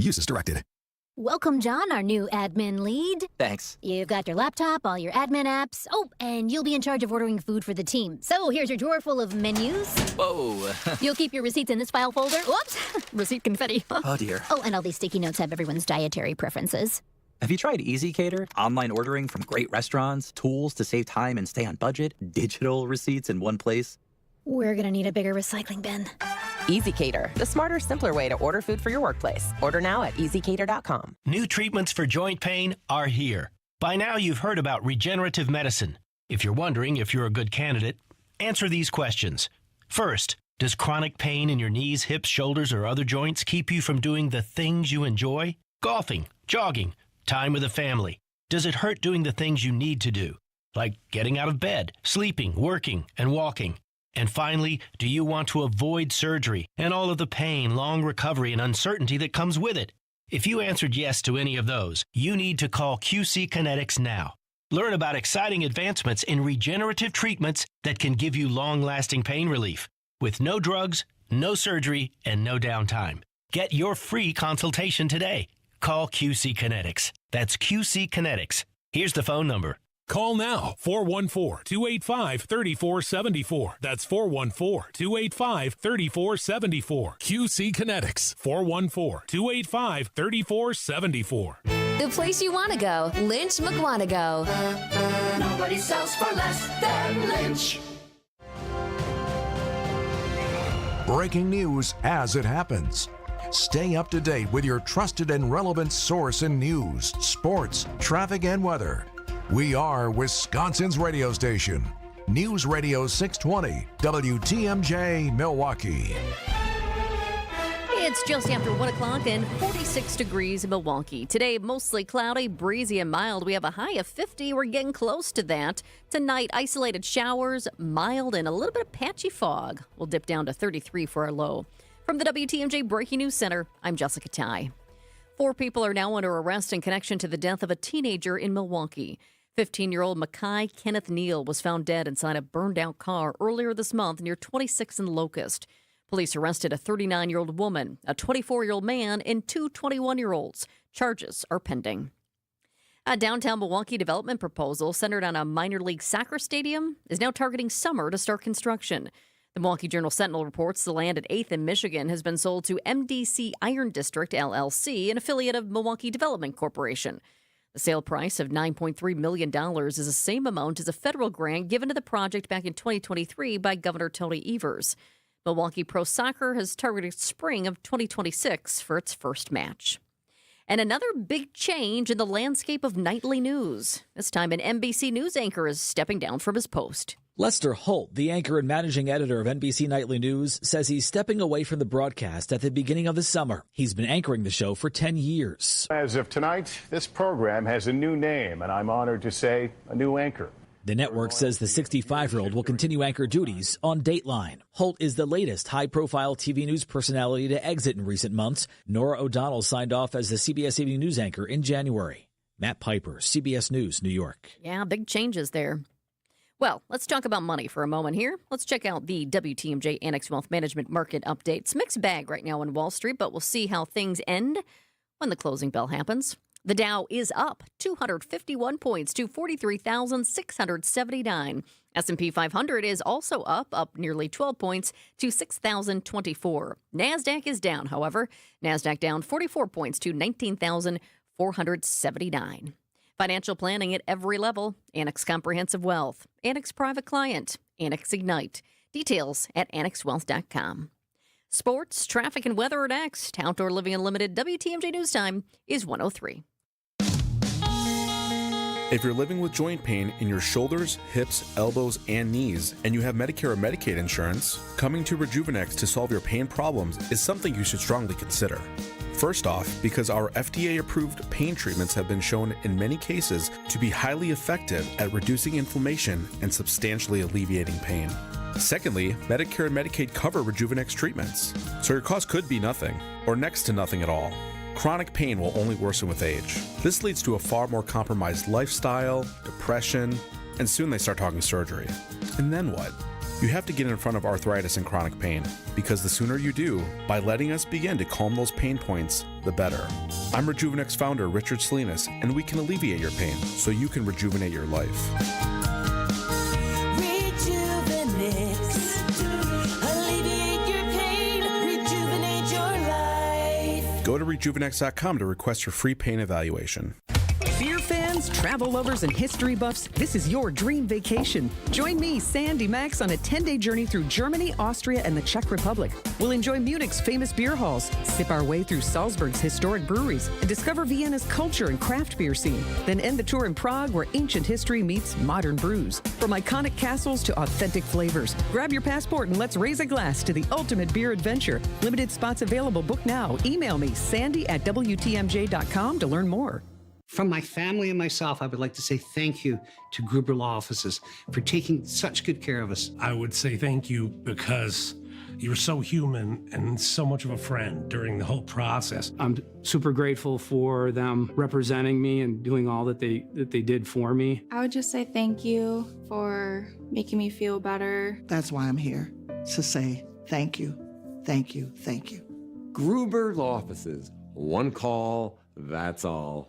Use as directed. Welcome, John, our new admin lead. Thanks. You've got your laptop, all your admin apps. Oh, and you'll be in charge of ordering food for the team. So here's your drawer full of menus. Whoa. You'll keep your receipts in this file folder. Whoops! Receipt confetti. Oh, dear. Oh, and all these sticky notes have everyone's dietary preferences. Have you tried Easy Cater? Online ordering from great restaurants, tools to save time and stay on budget, digital receipts in one place. We're gonna need a bigger recycling bin. Easy Cater, the smarter, simpler way to order food for your workplace. Order now at easycater.com. New treatments for joint pain are here. By now, you've heard about regenerative medicine. If you're wondering if you're a good candidate, answer these questions. First, does chronic pain in your knees, hips, shoulders, or other joints keep you from doing the things you enjoy? Golfing, jogging, time with the family. Does it hurt doing the things you need to do, like getting out of bed, sleeping, working, and walking? And finally, do you want to avoid surgery and all of the pain, long recovery, and uncertainty that comes with it? If you answered yes to any of those, you need to call QC Kinetics now. Learn about exciting advancements in regenerative treatments that can give you long-lasting pain relief with no drugs, no surgery, and no downtime. Get your free consultation today. Call QC Kinetics. That's QC Kinetics. Here's the phone number. Call now, 414-285-3474. That's 414-285-3474. QC Kinetics, 414-285-3474. The place you want to go, Lynch McWanago. Nobody sells for less than Lynch. Breaking news as it happens. Stay up to date with your trusted and relevant source in news, sports, traffic, and weather. We are Wisconsin's radio station. News Radio 620, WTMJ, Milwaukee. It's just after 1 o'clock and 46 degrees in Milwaukee. Today, mostly cloudy, breezy, and mild. We have a high of 50. We're getting close to that. Tonight, isolated showers, mild, and a little bit of patchy fog. We'll dip down to 33 for our low. From the WTMJ Breaking News Center, I'm Jessica Ty. 4 people are now under arrest in connection to the death of a teenager in Milwaukee. 15-year-old Makai Kenneth Neal was found dead inside a burned-out car earlier this month near 26th and Locust. Police arrested a 39-year-old woman, a 24-year-old man, and 2 21-year-olds. Charges are pending. A downtown Milwaukee development proposal centered on a minor league soccer stadium is now targeting summer to start construction. The Milwaukee Journal-Sentinel reports the land at 8th and Michigan has been sold to MDC Iron District, LLC, an affiliate of Milwaukee Development Corporation. The sale price of $9.3 million is the same amount as a federal grant given to the project back in 2023 by Governor Tony Evers. Milwaukee Pro Soccer has targeted spring of 2026 for its first match. And another big change in the landscape of nightly news. This time, an NBC News anchor is stepping down from his post. Lester Holt, the anchor and managing editor of NBC Nightly News, says he's stepping away from the broadcast at the beginning of the summer. He's been anchoring the show for 10 years. As of tonight, this program has a new name, and I'm honored to say a new anchor. The network says the 65-year-old will continue anchor duties on Dateline. Holt is the latest high-profile TV news personality to exit in recent months. Nora O'Donnell signed off as the CBS Evening News anchor in January. Matt Piper, CBS News, New York. Yeah, big changes there. Well, let's talk about money for a moment here. Let's check out the WTMJ Annex Wealth Management Market Updates. Mixed bag right now on Wall Street, but we'll see how things end when the closing bell happens. The Dow is up 251 points to 43,679. S&P 500 is also up nearly 12 points to 6,024. NASDAQ is down, however. NASDAQ down 44 points to 19,479. Financial planning at every level. Annex Comprehensive Wealth. Annex Private Client. Annex Ignite. Details at annexwealth.com. Sports, traffic, and weather are next. Outdoor Living Unlimited WTMJ News Time is 1:03. If you're living with joint pain in your shoulders, hips, elbows, and knees, and you have Medicare or Medicaid insurance, coming to Rejuvenex to solve your pain problems is something you should strongly consider. First off, because our FDA-approved pain treatments have been shown in many cases to be highly effective at reducing inflammation and substantially alleviating pain. Secondly, Medicare and Medicaid cover Rejuvenex treatments, so your cost could be nothing, or next to nothing at all. Chronic pain will only worsen with age. This leads to a far more compromised lifestyle, depression, and soon they start talking surgery. And then what? You have to get in front of arthritis and chronic pain, because the sooner you do, by letting us begin to calm those pain points, the better. I'm Rejuvenex founder Richard Salinas, and we can alleviate your pain so you can rejuvenate your life. Alleviate your pain, rejuvenate your life. Go to rejuvenex.com to request your free pain evaluation. Beer fans, travel lovers, and history buffs, this is your dream vacation. Join me, Sandy Max, on a 10-day journey through Germany, Austria, and the Czech Republic. We'll enjoy Munich's famous beer halls, sip our way through Salzburg's historic breweries, and discover Vienna's culture and craft beer scene. Then end the tour in Prague, where ancient history meets modern brews. From iconic castles to authentic flavors. Grab your passport and let's raise a glass to the ultimate beer adventure. Limited spots available. Book now. Email me, sandy@wtmj.com to learn more. From my family and myself, I would like to say thank you to Gruber Law Offices for taking such good care of us. I would say thank you because you're so human and so much of a friend during the whole process. I'm super grateful for them representing me and doing all that they did for me. I would just say thank you for making me feel better. That's why I'm here, to say thank you, thank you, thank you. Gruber Law Offices. One call, that's all.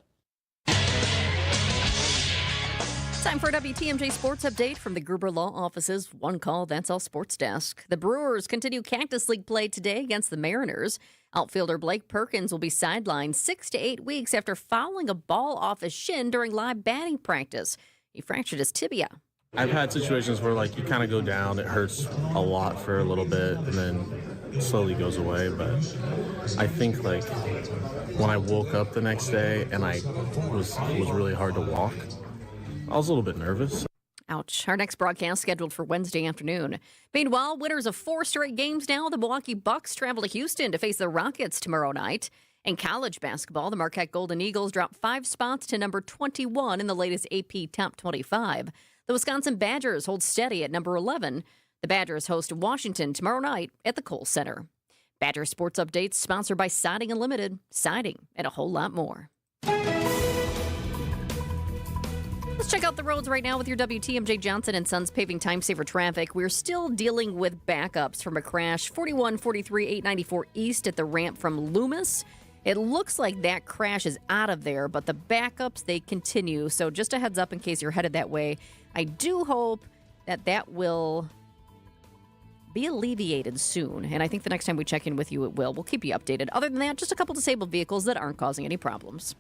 Time for a WTMJ Sports Update from the Gruber Law Office's One Call, That's All Sports Desk. The Brewers continue Cactus League play today against the Mariners. Outfielder Blake Perkins will be sidelined 6 to 8 weeks after fouling a ball off his shin during live batting practice. He fractured his tibia. I've had situations where, you kind of go down, it hurts a lot for a little bit, and then it slowly goes away. But I think, when I woke up the next day and it was really hard to walk, I was a little bit nervous. Ouch. Our next broadcast scheduled for Wednesday afternoon. Meanwhile, winners of 4 straight games now, the Milwaukee Bucks travel to Houston to face the Rockets tomorrow night. In college basketball, the Marquette Golden Eagles dropped 5 spots to number 21 in the latest AP Top 25. The Wisconsin Badgers hold steady at number 11. The Badgers host Washington tomorrow night at the Kohl Center. Badger Sports Updates sponsored by Siding Unlimited. Siding and a whole lot more. Let's check out the roads right now with your WTMJ Johnson & Sons paving time-saver traffic. We're still dealing with backups from a crash 4143 894 East at the ramp from Loomis. It looks like that crash is out of there, but the backups, they continue. So just a heads up in case you're headed that way. I do hope that will be alleviated soon, and I think the next time we check in with you, it will. We'll keep you updated. Other than that, just a couple disabled vehicles that aren't causing any problems.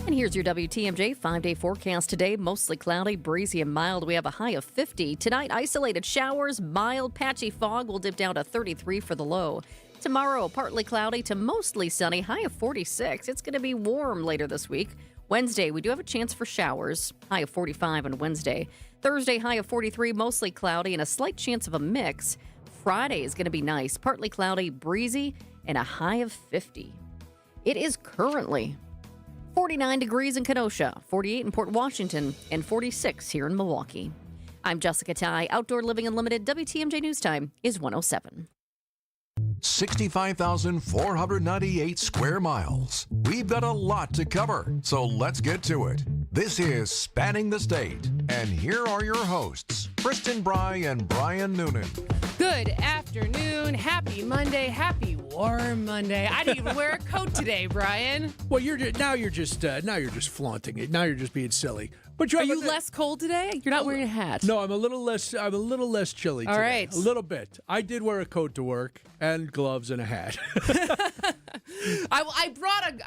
And here's your WTMJ 5-day forecast today. Mostly cloudy, breezy, and mild. We have a high of 50. Tonight, isolated showers, mild, patchy fog will dip down to 33 for the low. Tomorrow, partly cloudy to mostly sunny, high of 46. It's going to be warm later this week. Wednesday, we do have a chance for showers, high of 45 on Wednesday. Thursday, high of 43, mostly cloudy, and a slight chance of a mix. Friday is going to be nice, partly cloudy, breezy, and a high of 50. It is currently 49 degrees in Kenosha, 48 in Port Washington, and 46 here in Milwaukee. I'm Jessica Ty. Outdoor Living Unlimited. WTMJ News Time is 1:07. 65,498 square miles. We've got a lot to cover, so let's get to it. This is Spanning the State, and here are your hosts, Kristin, Brey, and Brian Noonan. Good afternoon. Happy Monday. Happy warm Monday. I didn't even wear a coat today, Brian. Well, you're just flaunting it. Now you're just being silly. But are you less cold today? You're not wearing a hat. No, I'm a little less chilly today. All right. A little bit. I did wear a coat to work and gloves and a hat. I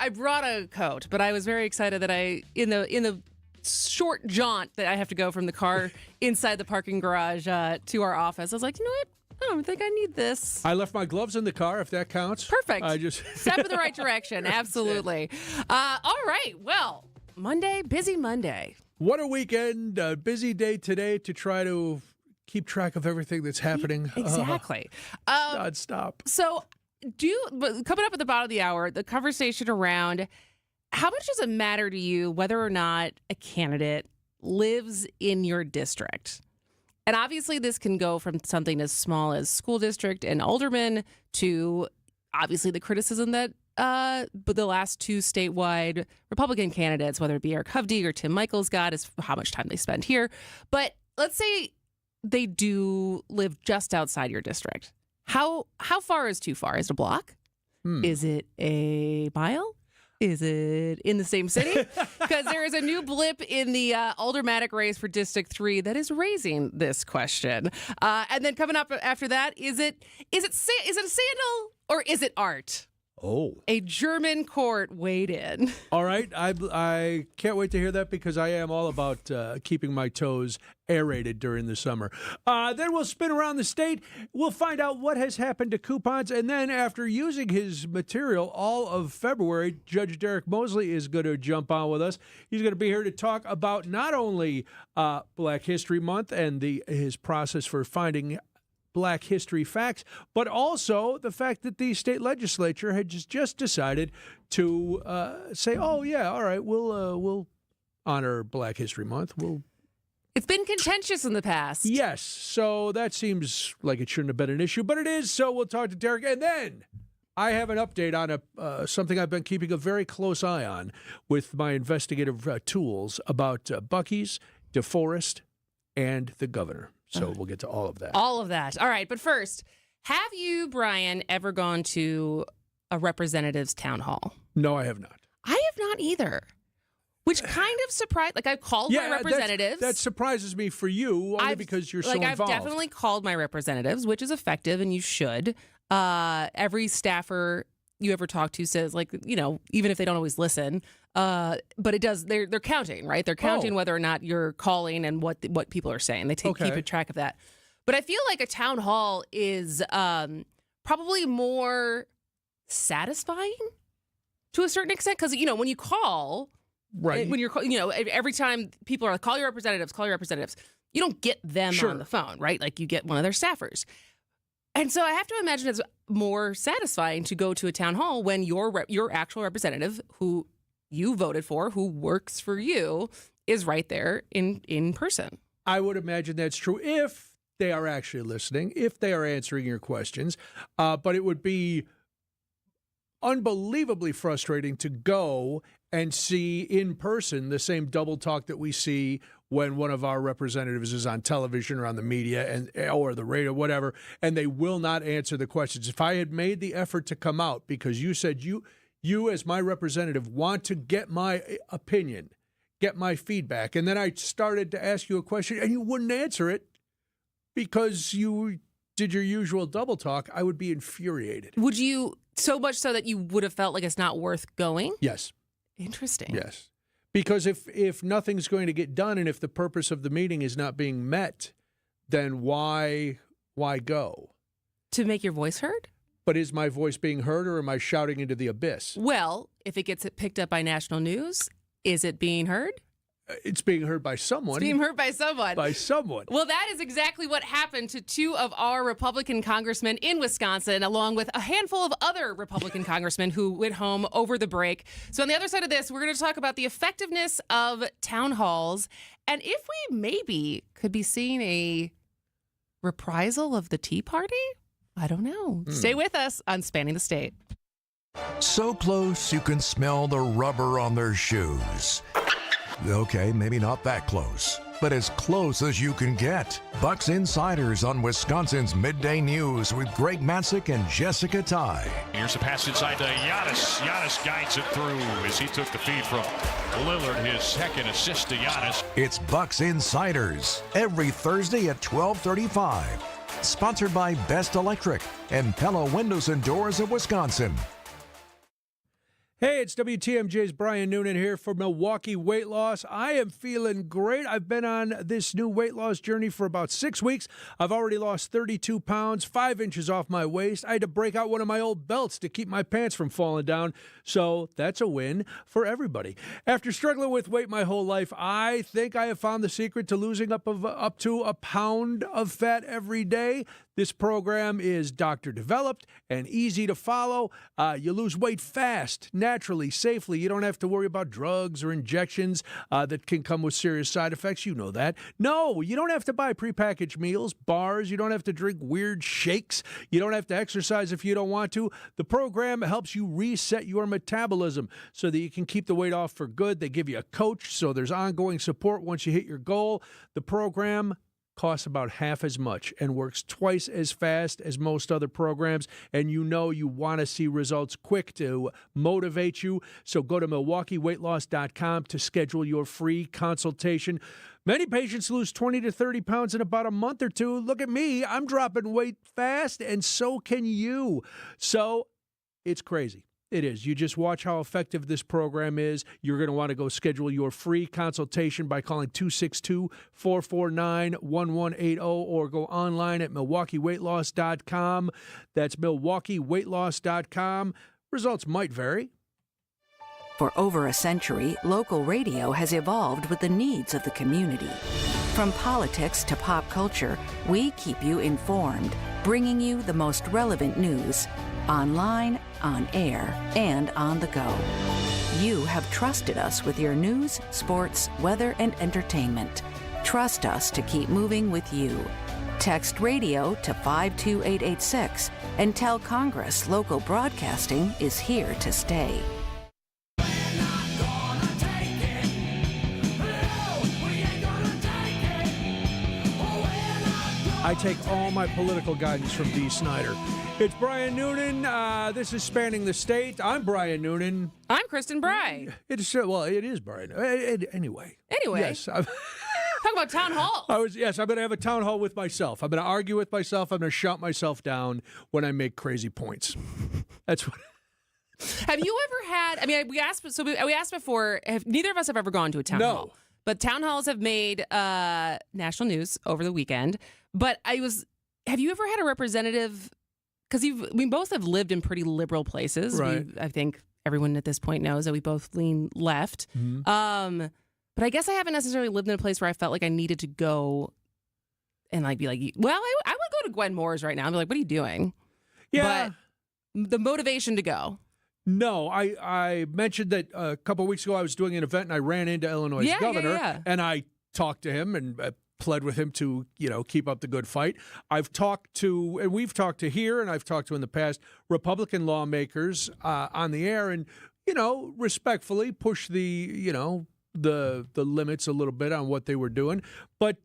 brought a coat, but I was very excited that in the short jaunt that I have to go from the car inside the parking garage to our office, I was like, you know what? I don't think I need this. I left my gloves in the car, if that counts. Perfect. I just step in the right direction. Absolutely. All right. Well, Monday, busy Monday. What a weekend. Busy day today to try to keep track of everything that's happening. Exactly. Non-stop. So coming up at the bottom of the hour, the conversation around how much does it matter to you whether or not a candidate lives in your district? And obviously this can go from something as small as school district and alderman to obviously the criticism that but the last two statewide Republican candidates, whether it be Eric Hovde or Tim Michaels, got is how much time they spend here. But let's say they do live just outside your district. How far is too far? Is it a block? Is it a mile? Is it in the same city? Because there is a new blip in the Aldermanic race for District 3 that is raising this question. And then coming up after that, is it a sandal or is it art? Oh. A German court weighed in. All right. I can't wait to hear that because I am all about keeping my toes aerated during the summer. Then we'll spin around the state. We'll find out what has happened to coupons. And then after using his material all of February, Judge Derek Mosley is going to jump on with us. He's going to be here to talk about not only Black History Month and his process for finding Black history facts, but also the fact that the state legislature had just decided to say, "Oh yeah, all right, we'll honor Black History Month. It's been contentious in the past. Yes, so that seems like it shouldn't have been an issue, but it is. So we'll talk to Derek, and then I have an update on something I've been keeping a very close eye on with my investigative tools about Buc-ee's, DeForest, and the governor. So we'll get to all of that. All of that. All right. But first, have you, Brian, ever gone to a representative's town hall? No, I have not. I have not either. Which kind of surprised. Like, I've called my representatives. That surprises me for you, only because you're so involved. I've definitely called my representatives, which is effective, and you should. Every staffer you ever talk to says, like, you know, even if they don't always listen, but it does. They're counting, right? They're counting whether or not you're calling and what people are saying. They keep a track of that. But I feel like a town hall is probably more satisfying to a certain extent because, you know, when you call, right? When you're, you know, every time people are like, call your representatives, you don't get them on the phone, right? Like you get one of their staffers. And so I have to imagine it's more satisfying to go to a town hall when your actual representative, who you voted for, who works for you, is right there in person. I would imagine that's true if they are actually listening, if they are answering your questions. But it would be unbelievably frustrating to go and see in person the same double talk that we see when one of our representatives is on television or on the media or the radio, whatever, and they will not answer the questions. If I had made the effort to come out because you said you as my representative want to get my opinion, get my feedback, and then I started to ask you a question and you wouldn't answer it because you did your usual double talk, I would be infuriated. Would you, so much so that you would have felt like it's not worth going? Yes. Interesting. Yes. Because if nothing's going to get done and if the purpose of the meeting is not being met, then why go? To make your voice heard? But is my voice being heard or am I shouting into the abyss? Well, if it gets picked up by national news, is it being heard? It's being heard by someone. It's being heard by someone. By someone. Well, that is exactly what happened to two of our Republican congressmen in Wisconsin, along with a handful of other Republican congressmen who went home over the break. So on the other side of this, we're going to talk about the effectiveness of town halls and if we maybe could be seeing a reprisal of the Tea Party. I don't know. Stay with us on Spanning the State. So close you can smell the rubber on their shoes. Okay, maybe not that close, but as close as you can get. Bucks Insiders on Wisconsin's Midday News with Greg Matzik and Jessica Ty. Here's a pass inside to Giannis. Giannis guides it through as he took the feed from Lillard, his second assist to Giannis. It's Bucks Insiders every Thursday at 12:35. Sponsored by Best Electric and Pella Windows and Doors of Wisconsin. Hey, it's WTMJ's Brian Noonan here for Milwaukee Weight Loss. I am feeling great. I've been on this new weight loss journey for about 6 weeks. I've already lost 32 pounds, 5 inches off my waist. I had to break out one of my old belts to keep my pants from falling down. So that's a win for everybody. After struggling with weight my whole life, I think I have found the secret to losing up to a pound of fat every day. This program is doctor developed and easy to follow. You lose weight fast, naturally, safely. You don't have to worry about drugs or injections that can come with serious side effects. You know that. No, you don't have to buy prepackaged meals, bars. You don't have to drink weird shakes. You don't have to exercise if you don't want to. The program helps you reset your metabolism so that you can keep the weight off for good. They give you a coach, so there's ongoing support once you hit your goal. The program costs about half as much and works twice as fast as most other programs. And you know you want to see results quick to motivate you. So go to MilwaukeeWeightLoss.com to schedule your free consultation. Many patients lose 20 to 30 pounds in about a month or two. Look at me. I'm dropping weight fast, and so can you. So it's crazy. It is. You just watch how effective this program is. You're going to want to go schedule your free consultation by calling 262-449-1180 or go online at MilwaukeeWeightLoss.com. That's MilwaukeeWeightLoss.com. Results might vary. For over a century, local radio has evolved with the needs of the community. From politics to pop culture, we keep you informed, bringing you the most relevant news, online, on air, and on the go. You have trusted us with your news, sports, weather, and entertainment. Trust us to keep moving with you. Text radio to 52886 and tell Congress local broadcasting is here to stay. I take all my political guidance from Dee Snyder. It's Brian Noonan. This is Spanning the State. I'm Brian Noonan. I'm Kristin Brey. It is Brian. Anyway. Yes. Talk about town hall. I'm going to have a town hall with myself. I'm going to argue with myself. I'm going to shout myself down when I make crazy points. That's what. Have you ever had? I mean, we asked before. Neither of us have ever gone to a town hall, but town halls have made national news over the weekend. But have you ever had a representative? Because we both have lived in pretty liberal places. Right. I think everyone at this point knows that we both lean left. Mm-hmm. But I guess I haven't necessarily lived in a place where I felt like I needed to go and be like, well, I would go to Gwen Moore's right now and be like, what are you doing? Yeah. But the motivation to go. No, I mentioned that a couple of weeks ago I was doing an event and I ran into Illinois' governor and I talked to him and pled with him to, keep up the good fight. We've talked to here, and I've talked to in the past, Republican lawmakers on the air and, respectfully push the limits a little bit on what they were doing. But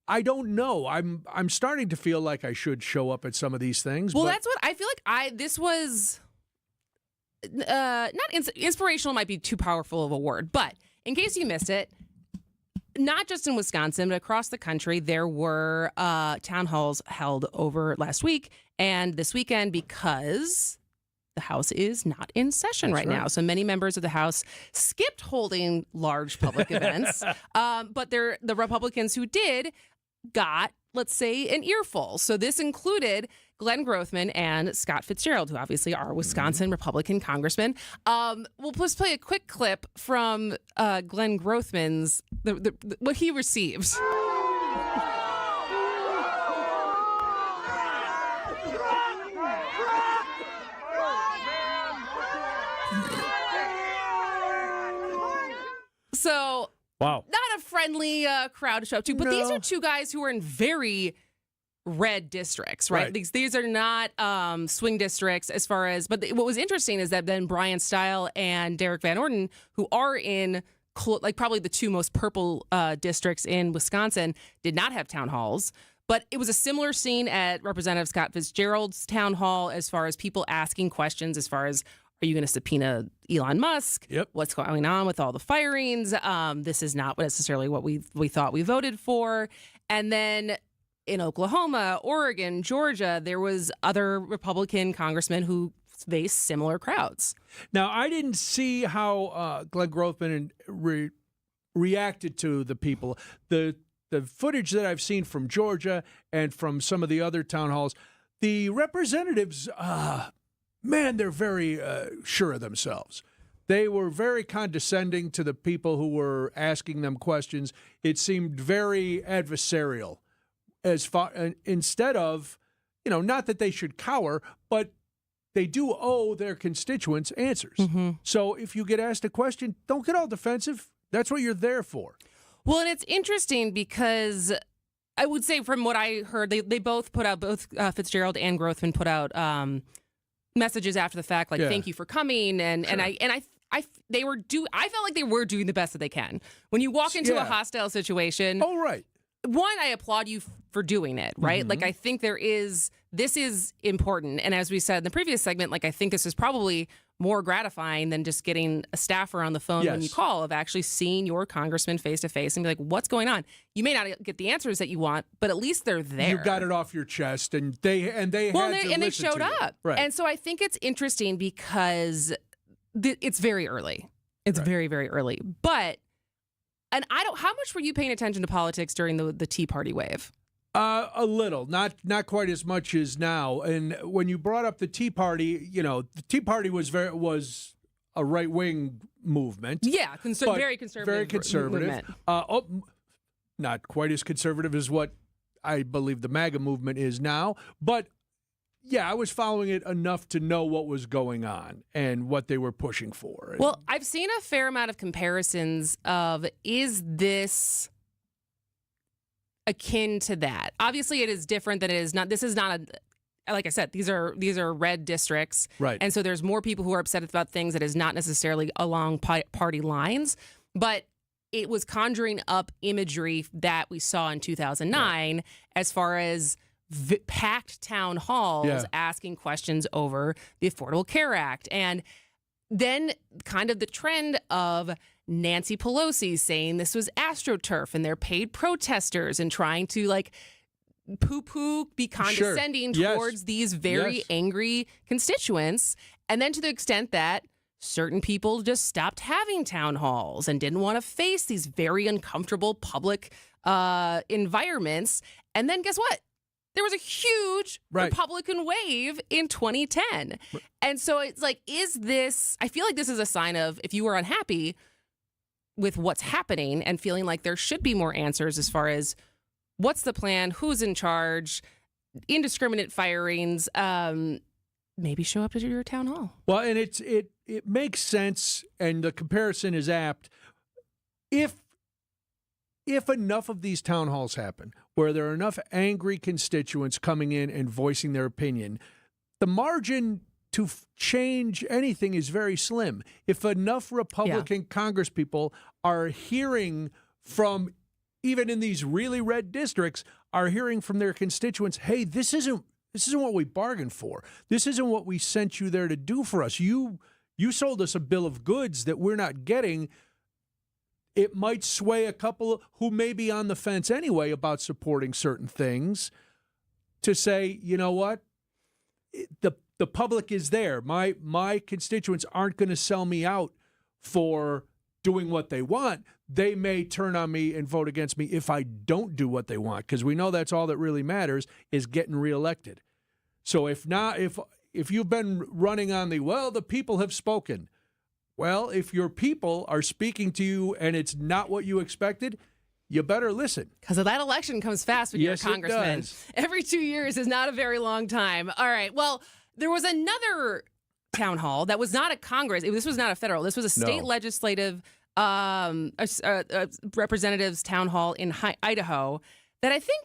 I don't know. I'm starting to feel like I should show up at some of these things. Well, that's what I feel like this was not inspirational might be too powerful of a word, but in case you missed it, not just in Wisconsin, but across the country, there were town halls held over last week and this weekend because the House is not in session right now. So many members of the House skipped holding large public events. But the Republicans who did got, let's say, an earful. So this included Glenn Grothman and Scott Fitzgerald, who obviously are Wisconsin Republican congressmen. We'll just play a quick clip from Glenn Grothman's, what he receives. So, wow, not a friendly crowd to show up to, but these are two guys who are in very red districts, right? These are not swing districts as far as, but what was interesting is that then Brian Stile and Derek Van Orden, who are in probably the two most purple districts in Wisconsin, did not have town halls. But it was a similar scene at Representative Scott Fitzgerald's town hall as far as people asking questions as far as, are you going to subpoena Elon Musk? Yep. What's going on with all the firings? This is not necessarily what we thought we voted for. And then in Oklahoma, Oregon, Georgia, there was other Republican congressmen who faced similar crowds. Now, I didn't see how Glenn Grothman reacted to the people. The footage that I've seen from Georgia and from some of the other town halls, the representatives, man, they're very sure of themselves. They were very condescending to the people who were asking them questions. It seemed very adversarial. instead of, not that they should cower, but they do owe their constituents answers. Mm-hmm. So if you get asked a question, don't get all defensive. That's what you're there for. Well, and it's interesting because I would say from what I heard, they both put out, both Fitzgerald and Grothman put out messages after the fact, like, thank you for coming. And I felt like they were doing the best that they can. When you walk into a hostile situation. Oh, right. One, I applaud you for doing it, right? Mm-hmm. Like, I think this is important. And as we said in the previous segment, like, I think this is probably more gratifying than just getting a staffer on the phone when you call, of actually seeing your congressman face to face and be like, what's going on? You may not get the answers that you want, but at least they're there. You got it off your chest, and they showed up. Right. And so I think it's interesting because it's very early. It's very, very early. But, and how much were you paying attention to politics during the Tea Party wave? A little, not quite as much as now. And when you brought up the Tea Party, the Tea Party was a right wing movement. Yeah, very conservative. Very conservative. Not quite as conservative as what I believe the MAGA movement is now, but yeah, I was following it enough to know what was going on and what they were pushing for. Well, I've seen a fair amount of comparisons of, is this akin to that? Obviously, it is different than it is not. This is not like I said, these are red districts. Right. And so there's more people who are upset about things that is not necessarily along party lines, but it was conjuring up imagery that we saw in 2009 as far as packed town halls asking questions over the Affordable Care Act. And then kind of the trend of Nancy Pelosi saying this was AstroTurf and they're paid protesters, and trying to like poo-poo, be condescending towards these very angry constituents. And then to the extent that certain people just stopped having town halls and didn't want to face these very uncomfortable public environments. And then guess what? There was a huge Republican wave in 2010. And so it's like, I feel like this is a sign of, if you were unhappy with what's happening and feeling like there should be more answers as far as what's the plan, who's in charge, indiscriminate firings, maybe show up to your town hall. Well, and it makes sense, and the comparison is apt. If enough of these town halls happen, where there are enough angry constituents coming in and voicing their opinion, the margin to change anything is very slim. If enough Republican congresspeople are hearing from, even in these really red districts, are hearing from their constituents, hey, this isn't what we bargained for. This isn't what we sent you there to do for us. You sold us a bill of goods that we're not getting. It might sway a couple who may be on the fence anyway about supporting certain things to say, you know what, the public is there. My constituents aren't going to sell me out for doing what they want. They may turn on me and vote against me if I don't do what they want, because we know that's all that really matters is getting reelected. So if you've been running on the people have spoken. Well, if your people are speaking to you and it's not what you expected, you better listen. Because that election comes fast when you're a congressman. It does. Every 2 years is not a very long time. All right. Well, there was another town hall that was not a Congress. This was not a federal. This was a state legislative representatives town hall in Idaho that I think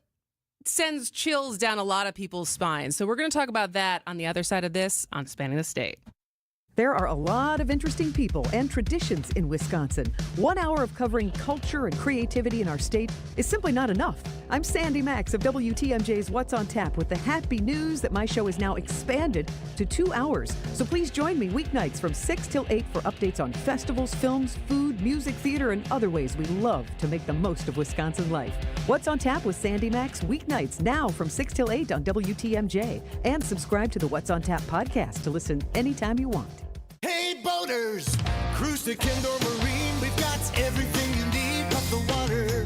sends chills down a lot of people's spines. So we're going to talk about that on the other side of this on Spanning the State. There are a lot of interesting people and traditions in Wisconsin. 1 hour of covering culture and creativity in our state is simply not enough. I'm Sandy Max of WTMJ's What's on Tap with the happy news that my show is now expanded to 2 hours. So please join me weeknights from 6 till 8 for updates on festivals, films, food, music, theater, and other ways we love to make the most of Wisconsin life. What's on Tap with Sandy Max weeknights now from 6 till 8 on WTMJ. And subscribe to the What's on Tap podcast to listen anytime you want. Hey boaters, cruise to Kendall Marine. We've got everything you need but the water.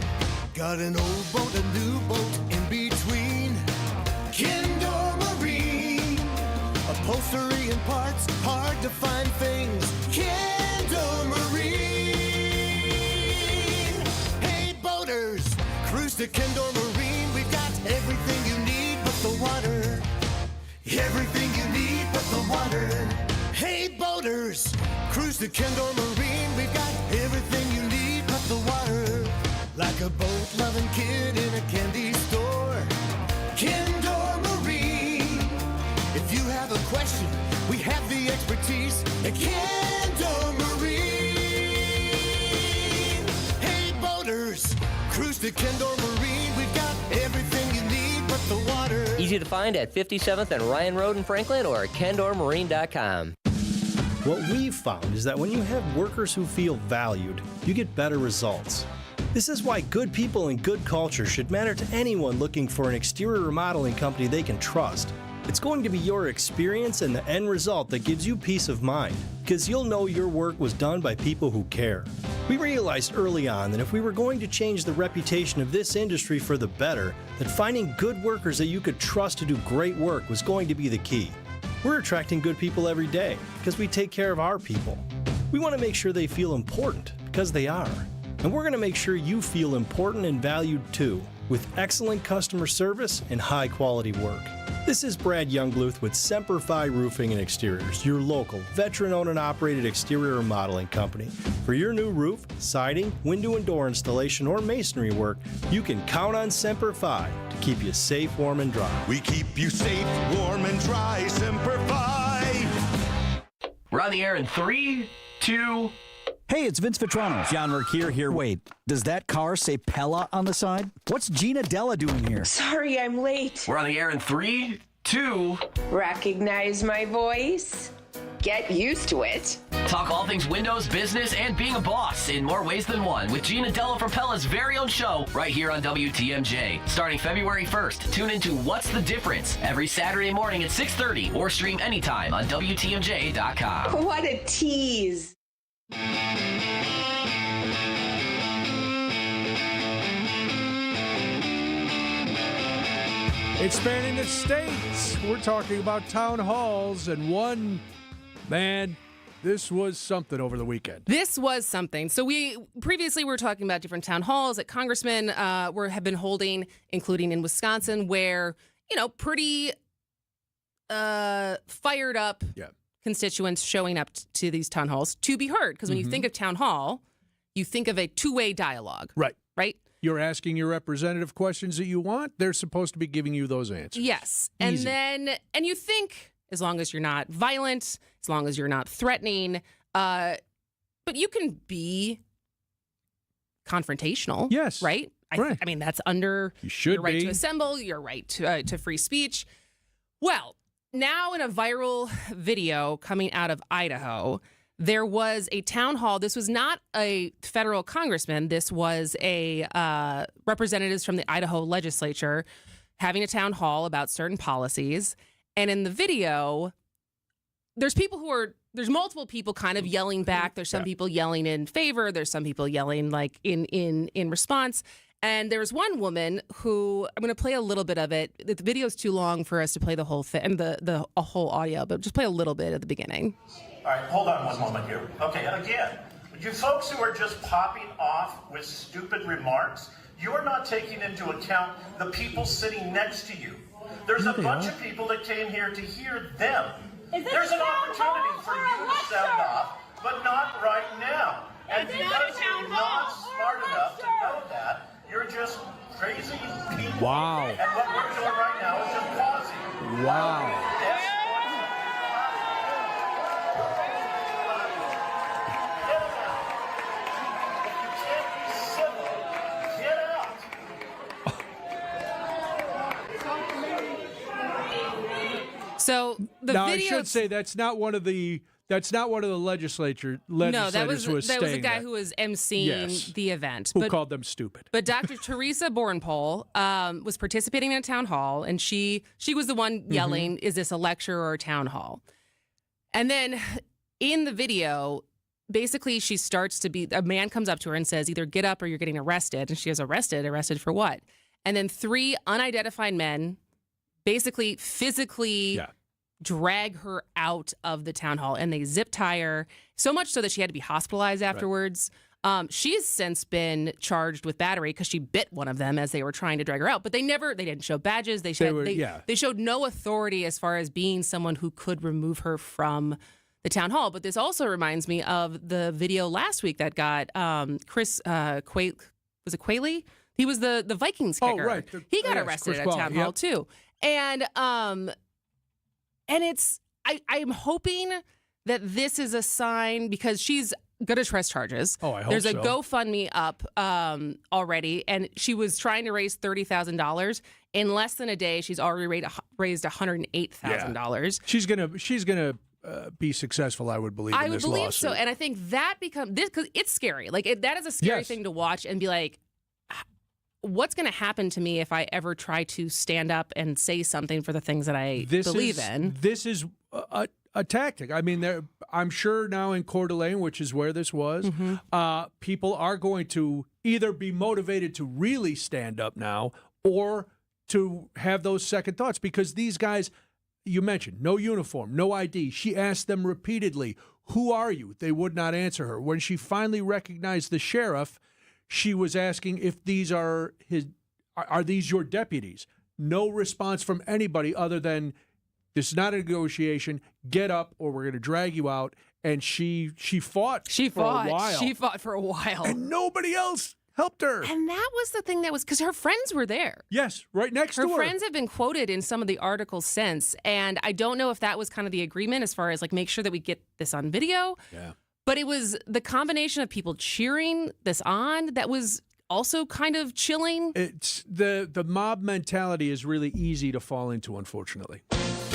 Got an old boat, a new boat in between. Kendall Marine, upholstery and parts, hard to find things. Kendall Marine. Hey boaters, cruise to Kendall Marine. We've got everything everything you need but the water. Hey boaters, cruise to Kendor Marine. We've got everything you need but the water. Like a boat-loving kid in a candy store. Kendor Marine. If you have a question, we have the expertise at Kendor Marine. Hey boaters, cruise to Kendor Marine. We've got everything you need but the water. Easy to find at 57th and Ryan Road in Franklin or at kendormarine.com. What we've found is that when you have workers who feel valued, you get better results. This is why good people and good culture should matter to anyone looking for an exterior remodeling company they can trust. It's going to be your experience and the end result that gives you peace of mind, because you'll know your work was done by people who care. We realized early on that if we were going to change the reputation of this industry for the better, that finding good workers that you could trust to do great work was going to be the key. We're attracting good people every day because we take care of our people. We want to make sure they feel important, because they are. And we're going to make sure you feel important and valued too, with excellent customer service and high quality work. This is Brad Youngbluth with Semper Fi Roofing and Exteriors, your local, veteran-owned and operated exterior remodeling company. For your new roof, siding, window and door installation, or masonry work, you can count on Semper Fi to keep you safe, warm, and dry. We keep you safe, warm, and dry. Semper Fi. We're on the air in 3, 2... Hey, it's Vince Vitrano. John Mercure here. Wait, does that car say Pella on the side? What's Gina Della doing here? Sorry, I'm late. We're on the air in 3, 2... Recognize my voice? Get used to it. Talk all things windows, business, and being a boss in more ways than one with Gina Della from Pella's very own show right here on WTMJ. Starting February 1st, tune into What's the Difference every Saturday morning at 6:30 or stream anytime on WTMJ.com. What a tease. It's spanning the states. We're talking about town halls, and one, man, this was something over the weekend. This was something. So we previously were talking about different town halls that congressmen have been holding, including in Wisconsin, where, pretty fired up constituents showing up to these town halls to be heard. Because when you think of town hall, you think of a two-way dialogue. Right. Right? You're asking your representative questions that you want. They're supposed to be giving you those answers. Yes. Easy. And you think, as long as you're not violent, as long as you're not threatening, but you can be confrontational. Yes. Right? Right. I mean, that's under your right to assemble, your right to free speech. Well, now in a viral video coming out of Idaho, there was a town hall. This was not a federal congressman. This was a representatives from the Idaho legislature having a town hall about certain policies. And in the video, there's multiple people kind of yelling back. There's some people yelling in favor. There's some people yelling like in response. And there's one woman who, I'm going to play a little bit of it. The video's too long for us to play the whole thing and the whole audio, but just play a little bit at the beginning. All right, hold on one moment here. Okay, again, you folks who are just popping off with stupid remarks, you're not taking into account the people sitting next to you. There's a bunch of people that came here to hear them. There's an opportunity for you to sound off, but not right now. And because you're not smart enough to know that, you're just crazy people. Wow. And what we're doing right now is just pausing. Wow. So the now, video. I should say that's not one of the legislators No, that was who was a saying guy that. who was emceeing the event. Who called them stupid. But Dr. Teresa Bornpole was participating in a town hall, and she was the one yelling, "Is this a lecture or a town hall?" And then in the video, basically she starts to be, a man comes up to her and says, either get up or you're getting arrested. And she goes, arrested for what? And then 3 unidentified men basically physically drag her out of the town hall, and they zip tie her, so much so that she had to be hospitalized afterwards. She's since been charged with battery because she bit one of them as they were trying to drag her out. But they didn't show badges. They showed no authority as far as being someone who could remove her from the town hall. But this also reminds me of the video last week that got Chris was it Quayle? He was the Vikings kicker. Oh, right. He got arrested at town hall too. And it's I'm hoping that this is a sign because she's going to press charges. Oh, I hope There's a so. GoFundMe up already, and she was trying to raise $30,000. In less than a day, she's already raised $108,000. She's gonna be successful, I would believe. I in would this believe lawsuit. so, and I think that becomes this because it's scary. Like that is a scary Yes. thing to watch and be like, what's going to happen to me if I ever try to stand up and say something for the things that I believe in? This is a tactic. I mean, I'm sure now in Coeur d'Alene, which is where this was, people are going to either be motivated to really stand up now or to have those second thoughts because these guys, you mentioned, no uniform, no ID. She asked them repeatedly, "Who are you?" They would not answer her. When she finally recognized the sheriff, she was asking if these are these your deputies? No response from anybody other than, this is not a negotiation. Get up or we're going to drag you out. And she fought for a while. She fought for a while. And nobody else helped her. And that was the thing that was because her friends were there. Yes, right next to her. Her friends have been quoted in some of the articles since. And I don't know if that was kind of the agreement as far as like make sure that we get this on video. Yeah. But it was the combination of people cheering this on that was also kind of chilling. It's the mob mentality is really easy to fall into, unfortunately.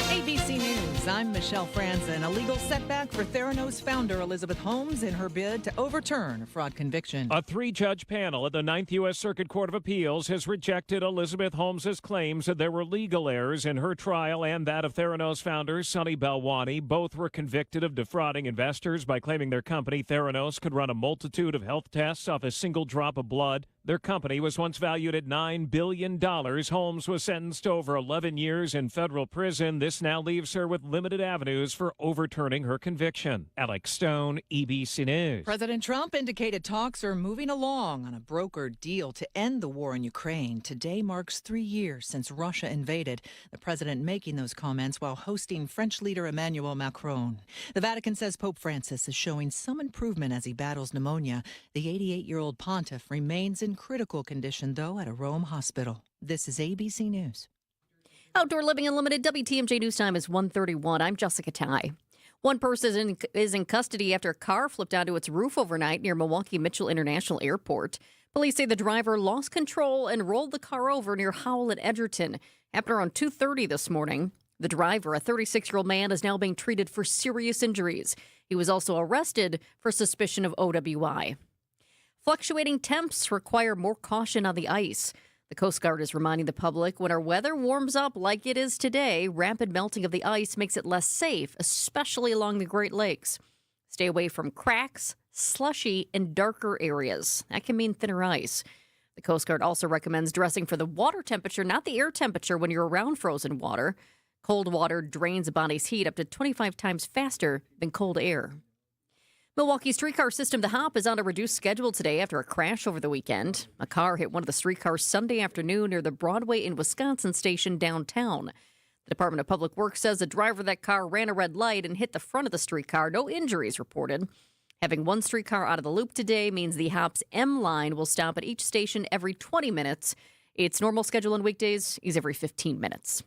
ABC News, I'm Michelle Franzen. A legal setback for Theranos founder Elizabeth Holmes in her bid to overturn a fraud conviction. A 3-judge panel at the 9th U.S. Circuit Court of Appeals has rejected Elizabeth Holmes' claims that there were legal errors in her trial and that of Theranos founder Sonny Balwani. Both were convicted of defrauding investors by claiming their company, Theranos, could run a multitude of health tests off a single drop of blood. Their company was once valued at $9 billion. Holmes was sentenced to over 11 years in federal prison. This now leaves her with limited avenues for overturning her conviction. Alex Stone, ABC News. President Trump indicated talks are moving along on a brokered deal to end the war in Ukraine. Today marks 3 years since Russia invaded. The president making those comments while hosting French leader Emmanuel Macron. The Vatican says Pope Francis is showing some improvement as he battles pneumonia. The 88-year-old pontiff remains in critical condition, though, at a Rome hospital. This is ABC News. Outdoor Living Unlimited WTMJ News Time is 1:31. I'm Jessica Ty. One person is in custody after a car flipped onto its roof overnight near Milwaukee Mitchell International Airport. Police say the driver lost control and rolled the car over near Howell and Edgerton. Happened around 2:30 this morning. The driver, a 36-year-old man, is now being treated for serious injuries. He was also arrested for suspicion of OWI. Fluctuating temps require more caution on the ice. The Coast Guard is reminding the public when our weather warms up like it is today, rapid melting of the ice makes it less safe, especially along the Great Lakes. Stay away from cracks, slushy, and darker areas. That can mean thinner ice. The Coast Guard also recommends dressing for the water temperature, not the air temperature, when you're around frozen water. Cold water drains a body's heat up to 25 times faster than cold air. Milwaukee streetcar system, the HOP, is on a reduced schedule today after a crash over the weekend. A car hit one of the streetcars Sunday afternoon near the Broadway in Wisconsin station downtown. The Department of Public Works says the driver of that car ran a red light and hit the front of the streetcar. No injuries reported. Having one streetcar out of the loop today means the HOP's M line will stop at each station every 20 minutes. Its normal schedule on weekdays is every 15 minutes.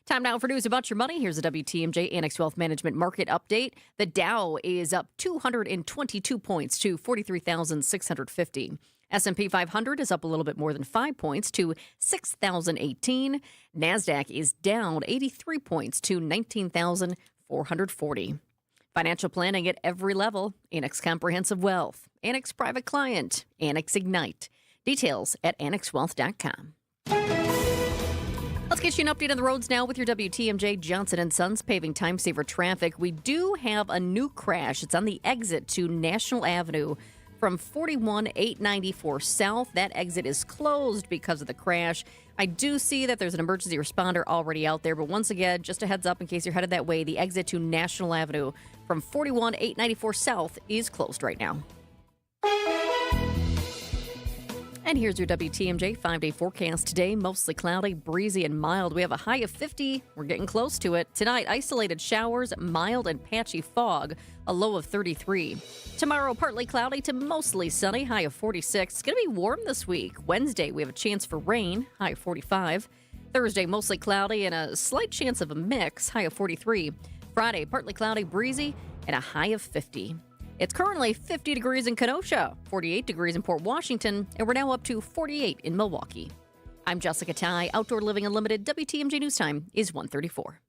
Time now for news about your money. Here's a WTMJ Annex Wealth Management market update. The Dow is up 222 points to 43,650. S&P 500 is up a little bit more than 5 points to 6,018. NASDAQ is down 83 points to 19,440. Financial planning at every level. Annex Comprehensive Wealth, Annex Private Client, Annex Ignite. Details at annexwealth.com. Let's get you an update on the roads now with your WTMJ Johnson & Sons paving time saver traffic. We do have a new crash. It's on the exit to National Avenue from 41-894 South. That exit is closed because of the crash. I do see that there's an emergency responder already out there, but once again, just a heads up in case you're headed that way, the exit to National Avenue from 41-894 South is closed right now. And here's your WTMJ 5-day forecast. Today, mostly cloudy, breezy, and mild. We have a high of 50. We're getting close to it. Tonight, isolated showers, mild and patchy fog, a low of 33. Tomorrow, partly cloudy to mostly sunny, high of 46. It's going to be warm this week. Wednesday, we have a chance for rain, high of 45. Thursday, mostly cloudy and a slight chance of a mix, high of 43. Friday, partly cloudy, breezy, and a high of 50. It's currently 50 degrees in Kenosha, 48 degrees in Port Washington, and we're now up to 48 in Milwaukee. I'm Jessica Ty. Outdoor Living Unlimited. WTMJ News Time is 1:34.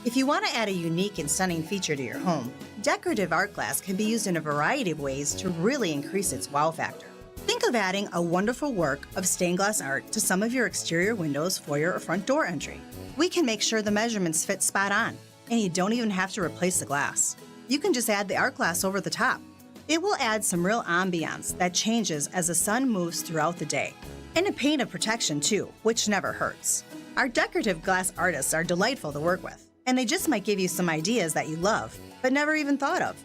If you want to add a unique and stunning feature to your home, decorative art glass can be used in a variety of ways to really increase its wow factor. Think of adding a wonderful work of stained glass art to some of your exterior windows, foyer, or front door entry. We can make sure the measurements fit spot on, and you don't even have to replace the glass. You can just add the art glass over the top. It will add some real ambiance that changes as the sun moves throughout the day. And a paint of protection too, which never hurts. Our decorative glass artists are delightful to work with, and they just might give you some ideas that you love, but never even thought of.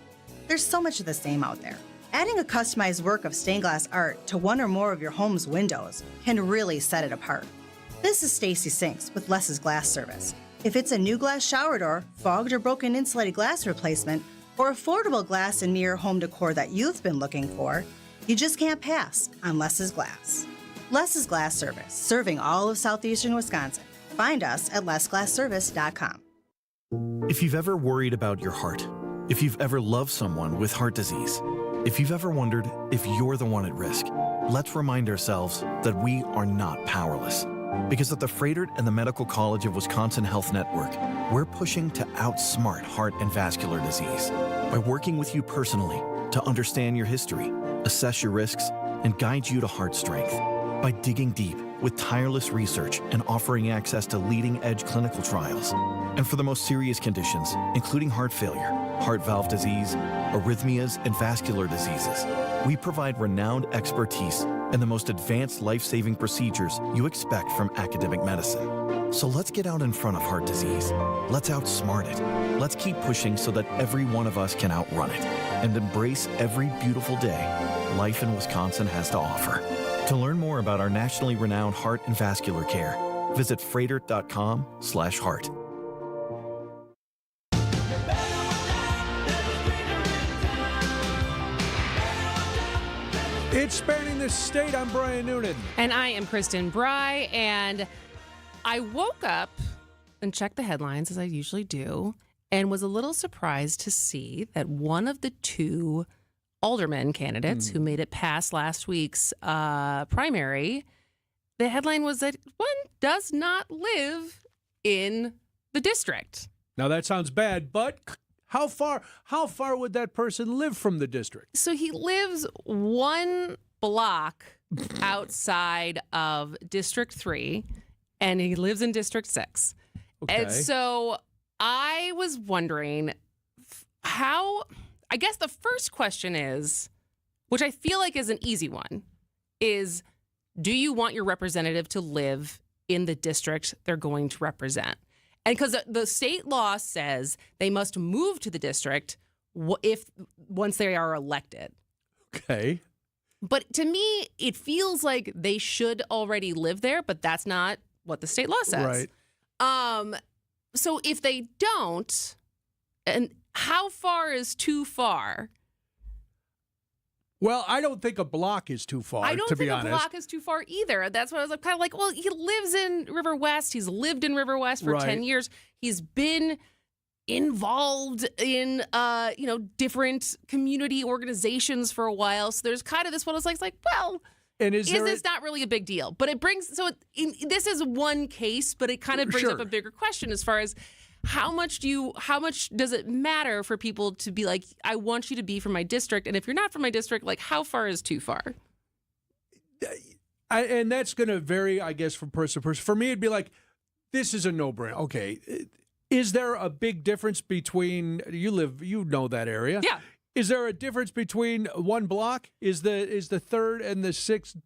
There's so much of the same out there. Adding a customized work of stained glass art to one or more of your home's windows can really set it apart. This is Stacy Sinks with Les's Glass Service. If it's a new glass shower door, fogged or broken insulated glass replacement, or affordable glass and mirror home decor that you've been looking for, you just can't pass on Les's Glass. Les's Glass Service, serving all of southeastern Wisconsin. Find us at lesglassservice.com. If you've ever worried about your heart, if you've ever loved someone with heart disease, if you've ever wondered if you're the one at risk, let's remind ourselves that we are not powerless. Because at the Froedtert and the Medical College of Wisconsin Health Network, we're pushing to outsmart heart and vascular disease by working with you personally to understand your history, assess your risks, and guide you to heart strength. By digging deep with tireless research and offering access to leading-edge clinical trials. And for the most serious conditions, including heart failure, heart valve disease, arrhythmias, and vascular diseases, we provide renowned expertise and the most advanced life-saving procedures you expect from academic medicine. So let's get out in front of heart disease. Let's outsmart it. Let's keep pushing so that every one of us can outrun it and embrace every beautiful day life in Wisconsin has to offer. To learn more about our nationally renowned heart and vascular care, visit froedtert.com/heart. It's Spanning the State. I'm Brian Noonan. And I am Kristin Brey. And I woke up and checked the headlines, as I usually do, and was a little surprised to see that one of the two alderman candidates who made it past last week's primary, the headline was that one does not live in the district. Now, that sounds bad, but how far would that person live from the district? So he lives one block outside of District 3, and he lives in District 6. Okay. And so I was wondering how, I guess the first question is, which I feel like is an easy one, is do you want your representative to live in the district they're going to represent? And because the state law says they must move to the district once they are elected. Okay. But to me, it feels like they should already live there, but that's not what the state law says. Right. So if they don't, and how far is too far? Well, I don't think a block is too far, I don't to be think honest. a block is too far either. That's what I was kind of like, well, he lives in River West. He's lived in River West for 10 years. He's been involved in, different community organizations for a while. So there's kind of this one. It's like, well, and is this not really a big deal? But it brings, this is one case, but it kind of brings up a bigger question as far as how much does it matter for people to be like, I want you to be from my district? And if you're not from my district, like, how far is too far? And that's going to vary, I guess, from person to person. For me, it'd be like, this is a no-brainer. Okay. Is there a big difference between, you know that area. Yeah. Is there a difference between one block? Is the 3rd and the 6th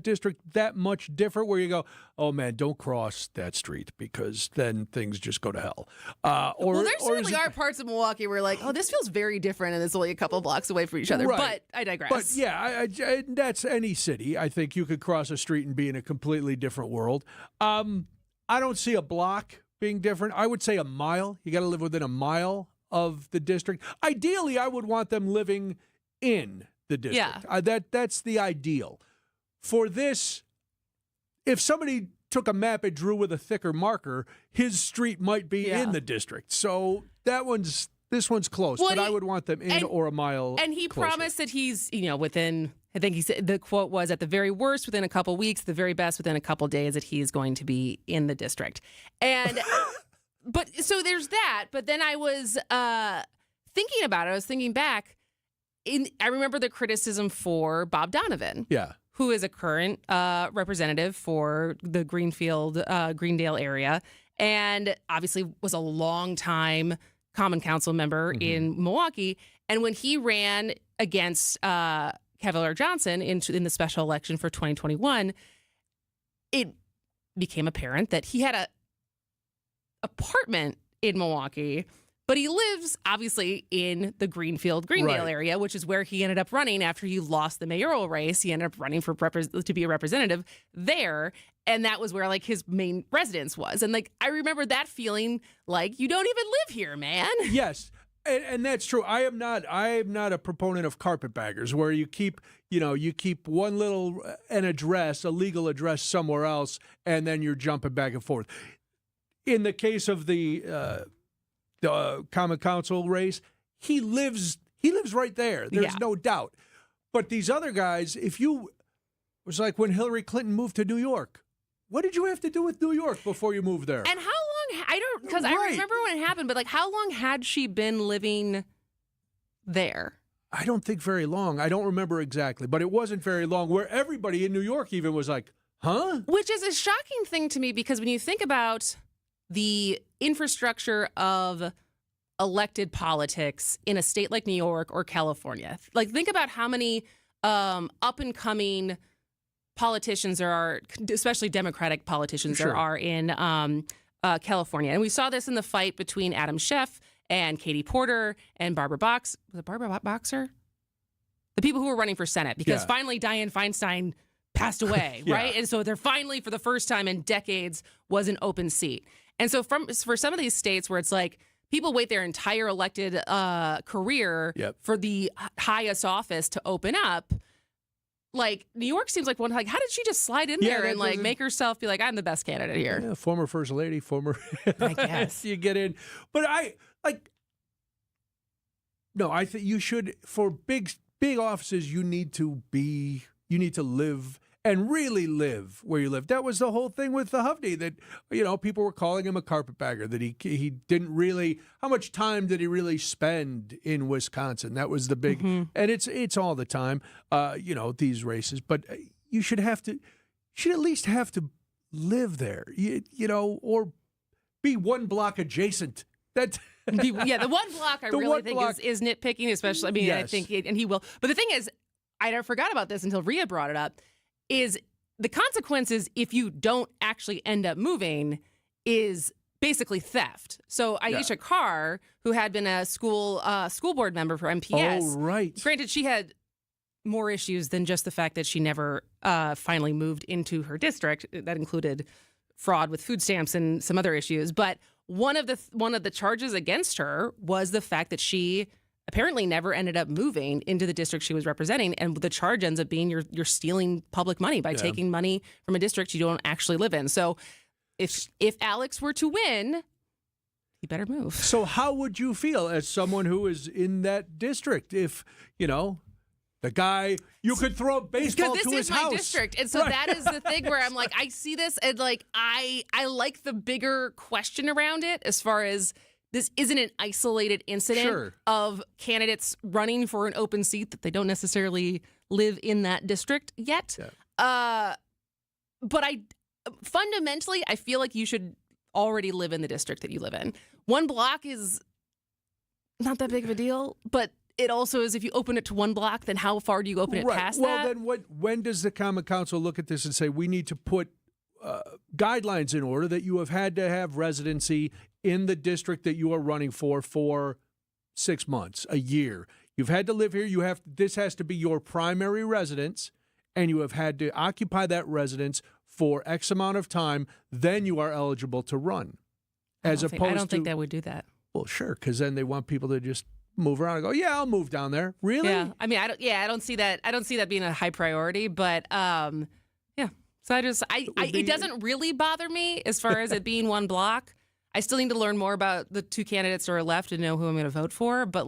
district that much different where you go, oh, man, don't cross that street because then things just go to hell? Well, there certainly are parts of Milwaukee where like, oh, this feels very different and it's only a couple blocks away from each other. Right. But I digress. But yeah, that's any city. I think you could cross a street and be in a completely different world. I don't see a block being different. I would say a mile. You got to live within a mile of the district. Ideally, I would want them living in the district. Yeah. That's the ideal. For this, if somebody took a map and drew with a thicker marker, his street might be in the district. So this one's close, but I would want them in or a mile. And he closer. promised that he's, within, I think he said the quote was at the very worst within a couple weeks, the very best within a couple days that he is going to be in the district. And but so there's that. But then I was thinking about it. I was thinking back. I remember the criticism for Bob Donovan. Yeah. Who is a current representative for the Greendale area, and obviously was a long time Common Council member in Milwaukee. And when he ran against Cavalier Johnson in the special election for 2021, it became apparent that he had a apartment in Milwaukee, but he lives obviously in the Greendale area, which is where he ended up running after he lost the mayoral race. He ended up running to be a representative there, and that was where like his main residence was. And like I remember that feeling like you don't even live here, man. Yes. And that's true. I am not a proponent of carpetbaggers where you keep one a legal address somewhere else, and then you're jumping back and forth. In the case of the Common Council race, he lives right there. There's no doubt. But these other guys, it was like when Hillary Clinton moved to New York. What did you have to do with New York before you moved there? And how long? Because I remember when it happened, but like how long had she been living there? I don't think very long. I don't remember exactly, but it wasn't very long where everybody in New York even was like, huh? Which is a shocking thing to me because when you think about the infrastructure of elected politics in a state like New York or California, like think about how many up and coming politicians there are, especially Democratic politicians there are in California. And we saw this in the fight between Adam Schiff and Katie Porter and Barbara Boxer? The people who were running for Senate, because finally Dianne Feinstein passed away, right? And so they're finally, for the first time in decades, was an open seat. And so for some of these states where it's like people wait their entire elected career for the highest office to open up, like New York seems like one. Like, how did she just slide in there and like make herself be like, I'm the best candidate here? Yeah, former first lady, I guess you get in, but I think you should, for big offices. You need to live and really live where you live. That was the whole thing with the Hovde, that people were calling him a carpetbagger, that he didn't really. How much time did he really spend in Wisconsin? That was the big, and it's all the time, these races. But you should at least have to live there, or be one block adjacent. That. The one block I really think is nitpicking, especially. I mean, I think, and he will. But the thing is, I forgot about this until Rhea brought it up. Is the consequences if you don't actually end up moving is basically theft. So Aisha Carr, who had been a school board member for MPS, granted she had more issues than just the fact that she never finally moved into her district. That included fraud with food stamps and some other issues. But one of the charges against her was the fact that she apparently never ended up moving into the district she was representing, and the charge ends up being you're stealing public money by taking money from a district you don't actually live in. So if Alex were to win, he better move. So how would you feel as someone who is in that district if, the guy, you could throw a baseball to his house? Because this is my district. And so that is the thing where I'm like, I see this and like, I like the bigger question around it as far as this isn't an isolated incident of candidates running for an open seat that they don't necessarily live in that district yet. Yeah. But fundamentally, I feel like you should already live in the district that you live in. One block is not that big of a deal, but it also is if you open it to one block, then how far do you open it past that? Well, then when does the Common Council look at this and say we need to put guidelines in order that you have had to have residency in the district that you are running for 6 months, a year? You've had to live here. This has to be your primary residence, and you have had to occupy that residence for X amount of time. Then you are eligible to run. I don't think they would do that. Well, sure, because then they want people to just move around and go, yeah, I'll move down there. Really? Yeah. I mean, I don't see that. I don't see that being a high priority. But yeah. So it doesn't really bother me as far as it being one block. I still need to learn more about the two candidates that are left to know who I'm going to vote for. But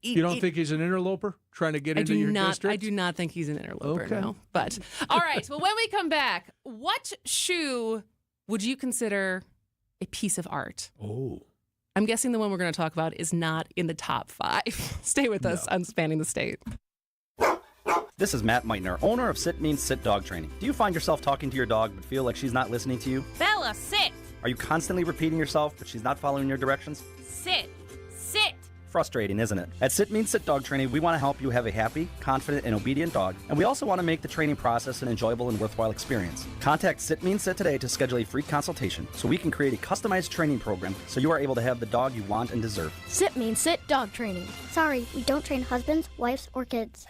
you don't think he's an interloper trying to get into your district? I do not think he's an interloper. Okay. No. But all right. Well, when we come back, what shoe would you consider a piece of art? Oh. I'm guessing the one we're going to talk about is not in the top 5. Stay with us on Spanning the State. This is Matt Meitner, owner of Sit Means Sit Dog Training. Do you find yourself talking to your dog but feel like she's not listening to you? Bella, sit! Are you constantly repeating yourself but she's not following your directions? Sit! Sit! Frustrating, isn't it? At Sit Means Sit Dog Training, we want to help you have a happy, confident, and obedient dog, and we also want to make the training process an enjoyable and worthwhile experience. Contact Sit Means Sit today to schedule a free consultation so we can create a customized training program so you are able to have the dog you want and deserve. Sit Means Sit Dog Training. Sorry, we don't train husbands, wives, or kids.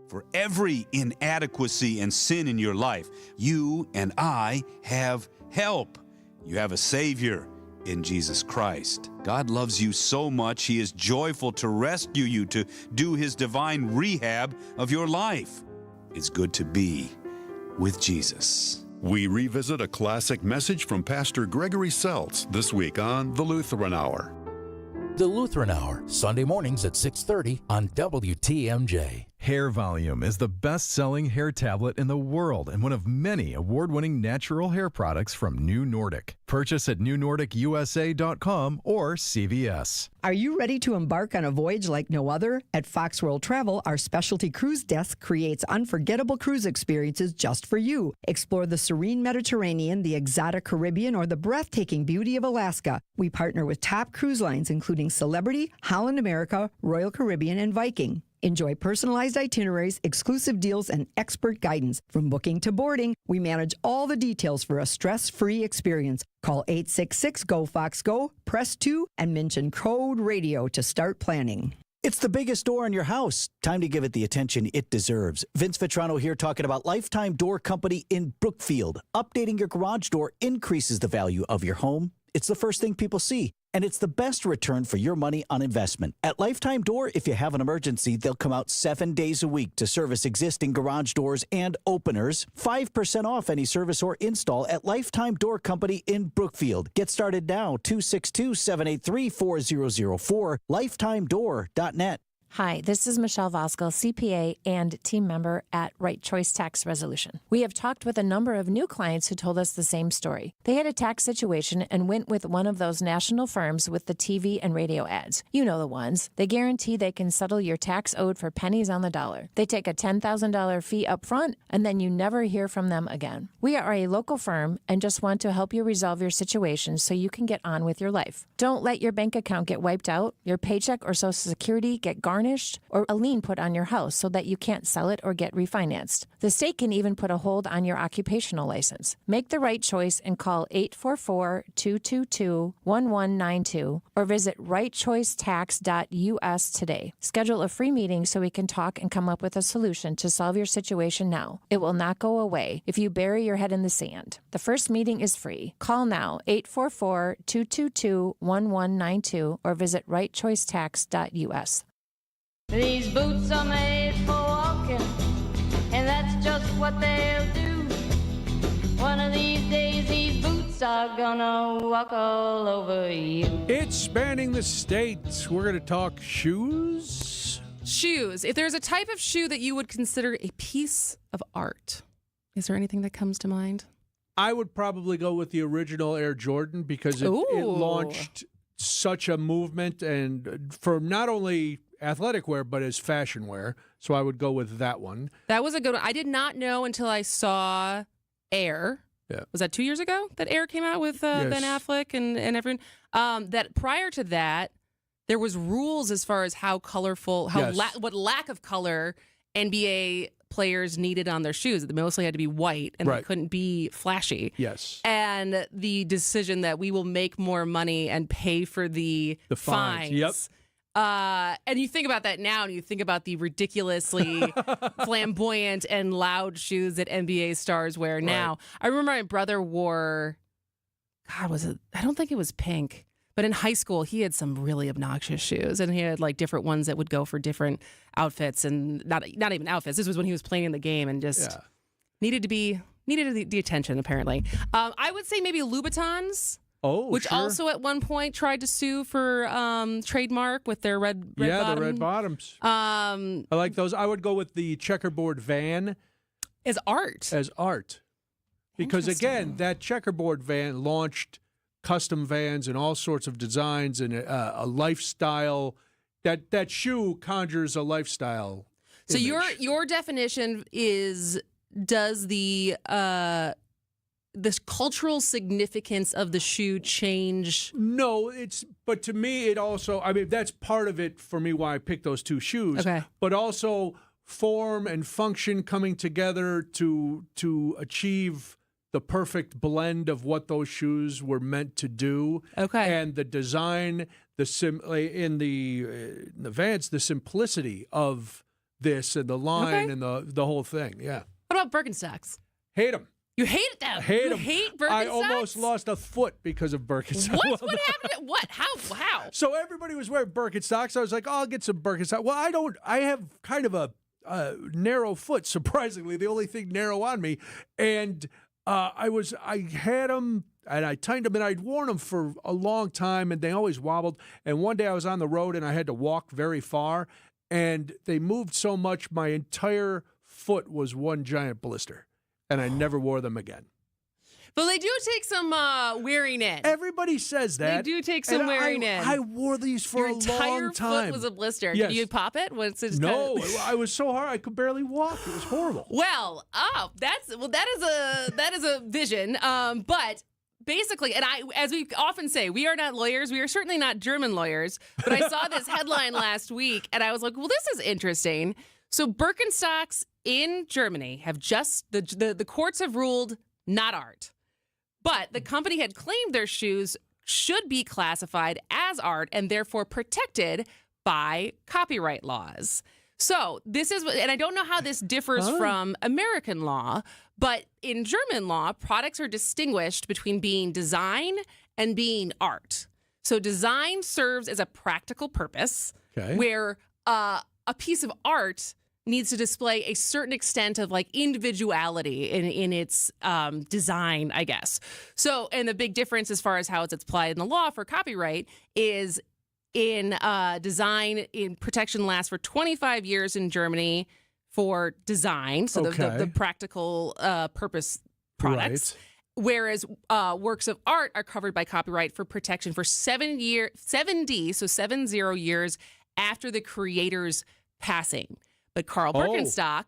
For every inadequacy and sin in your life, you and I have help. You have a Savior in Jesus Christ. God loves you so much, He is joyful to rescue you, to do His divine rehab of your life. It's good to be with Jesus. We revisit a classic message from Pastor Gregory Seltz this week on The Lutheran Hour. The Lutheran Hour, Sunday mornings at 6:30 on WTMJ. Hair Volume is the best-selling hair tablet in the world and one of many award-winning natural hair products from New Nordic. Purchase at newnordicusa.com or CVS. Are you ready to embark on a voyage like no other? At Fox World Travel, our specialty cruise desk creates unforgettable cruise experiences just for you. Explore the serene Mediterranean, the exotic Caribbean, or the breathtaking beauty of Alaska. We partner with top cruise lines including Celebrity, Holland America, Royal Caribbean, and Viking. Enjoy personalized itineraries, exclusive deals, and expert guidance. From booking to boarding, we manage all the details for a stress-free experience. Call 866-GO-FOX-GO, press 2, and mention code radio to start planning. It's the biggest door in your house. Time to give it the attention it deserves. Vince Vitrano here talking about Lifetime Door Company in Brookfield. Updating your garage door increases the value of your home. It's the first thing people see, and it's the best return for your money on investment. At Lifetime Door, if you have an emergency, they'll come out 7 days a week to service existing garage doors and openers. 5% off any service or install at Lifetime Door Company in Brookfield. Get started now, 262-783-4004, lifetimedoor.net. Hi, this is Michelle Voskel, CPA and team member at Right Choice Tax Resolution. We have talked with a number of new clients who told us the same story. They had a tax situation and went with one of those national firms with the TV and radio ads. You know the ones. They guarantee they can settle your tax owed for pennies on the dollar. They take a $10,000 fee up front, and then you never hear from them again. We are a local firm and just want to help you resolve your situation so you can get on with your life. Don't let your bank account get wiped out, your paycheck or Social Security get garnished, or a lien put on your house so that you can't sell it or get refinanced. The state can even put a hold on your occupational license. Make the right choice and call 844-222-1192 or visit rightchoicetax.us today. Schedule a free meeting so we can talk and come up with a solution to solve your situation now. It will not go away if you bury your head in the sand. The first meeting is free. Call now, 844-222-1192 or visit rightchoicetax.us. These boots are made for walking, and that's just what they'll do. One of these days, these boots are gonna walk all over you. It's Spanning the State. We're going to talk shoes. Shoes. If there's a type of shoe that you would consider a piece of art, is there anything that comes to mind? I would probably go with the original Air Jordan because it launched such a movement, and for not only athletic wear, but as fashion wear. So I would go with that one. That was a good one. I did not know until I saw Air. Yeah. Was that 2 years ago that Air came out with Ben Affleck and everyone? That prior to that, there was rules as far as how colorful, what lack of color NBA players needed on their shoes. They mostly had to be white and they couldn't be flashy. Yes. And the decision that we will make more money and pay for the fines. Yep. And you think about that now, and you think about the ridiculously flamboyant and loud shoes that NBA stars wear now. I remember my brother wore, I don't think it was pink, but in high school, he had some really obnoxious shoes, and he had like different ones that would go for different outfits, and not even outfits. This was when he was playing the game and just needed the attention, apparently. I would say maybe Louboutins. Which sure. also at one point tried to sue for trademark with their red bottom. The red bottoms. I like those. I would go with the checkerboard van. As art. Because again, that checkerboard van launched custom vans and all sorts of designs and a lifestyle. That shoe conjures a lifestyle. So image. your definition is, does this cultural significance of the shoe change? No, but to me it also, I mean, that's part of it for me why I picked those two shoes. Okay. But also form and function coming together to achieve the perfect blend of what those shoes were meant to do. Okay. And the design, in the Vans, the simplicity of this and the line and the whole thing. Yeah. What about Birkenstocks? Hate them. You hate them. Hate you them. hate Birkenstocks? I almost lost a foot because of Birkenstocks. What happened? What? How? So everybody was wearing Birkenstocks. I was like, I'll get some Birkenstocks. Well, I don't. I have kind of a narrow foot, surprisingly, the only thing narrow on me. And I had them, and I tightened them, and I'd worn them for a long time, and they always wobbled. And one day I was on the road, and I had to walk very far, and they moved so much, my entire foot was one giant blister. And I never wore them again. But they do take some wearing in. Everybody says that. They do take some wearing in. I wore these for a long time. Your entire foot was a blister. Yes. Did you pop it? No, I was so hard I could barely walk. It was horrible. Well, that is a vision. But basically, and as we often say, we are not lawyers. We are certainly not German lawyers. But I saw this headline last week, and I was like, well, this is interesting. So Birkenstocks in Germany have just, the courts have ruled not art. But the company had claimed their shoes should be classified as art and therefore protected by copyright laws. So this is, and I don't know how this differs from American law, but in German law, products are distinguished between being design and being art. So design serves as a practical purpose, where a piece of art needs to display a certain extent of like individuality in its design, I guess. So, and the big difference as far as how it's applied in the law for copyright is in design, in protection lasts for 25 years in Germany for design, so the practical purpose products. Right. Whereas works of art are covered by copyright for protection for 70 years after the creator's passing. But Carl Birkenstock,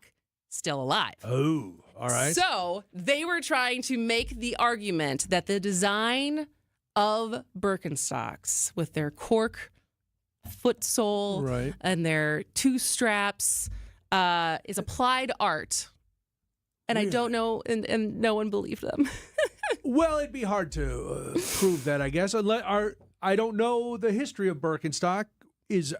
still alive. Oh, all right. So they were trying to make the argument that the design of Birkenstocks with their cork footsole and their two straps is applied art. And I don't know, and no one believed them. Well, it'd be hard to prove that, I guess. I don't know the history of Birkenstock.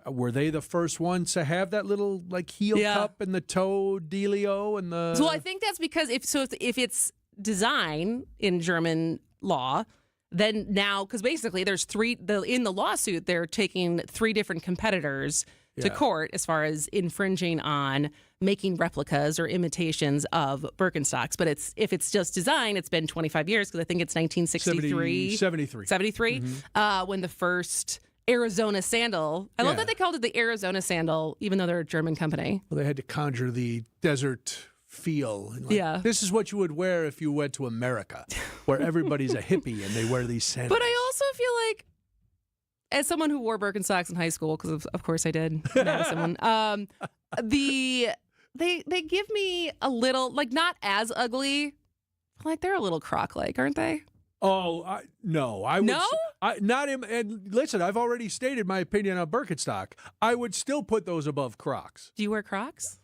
Were they the first ones to have that little like heel cup and the toe dealio and the? So I think that's because if it's design in German law, then now because basically there's in the lawsuit they're taking 3 different competitors to court as far as infringing on making replicas or imitations of Birkenstocks. But if it's just design, it's been 25 years because I think it's 1963. 73 when the first Arizona sandal. I love that they called it the Arizona sandal, even though they're a German company. Well, they had to conjure the desert feel. This is what you would wear if you went to America, where everybody's a hippie and they wear these sandals. But I also feel like, as someone who wore Birkenstocks in high school, because of course I did, Madison one, they give me a little, like not as ugly, like they're a little croc-like, aren't they? Oh, no. And listen, I've already stated my opinion on Birkenstock. I would still put those above Crocs. Do you wear Crocs?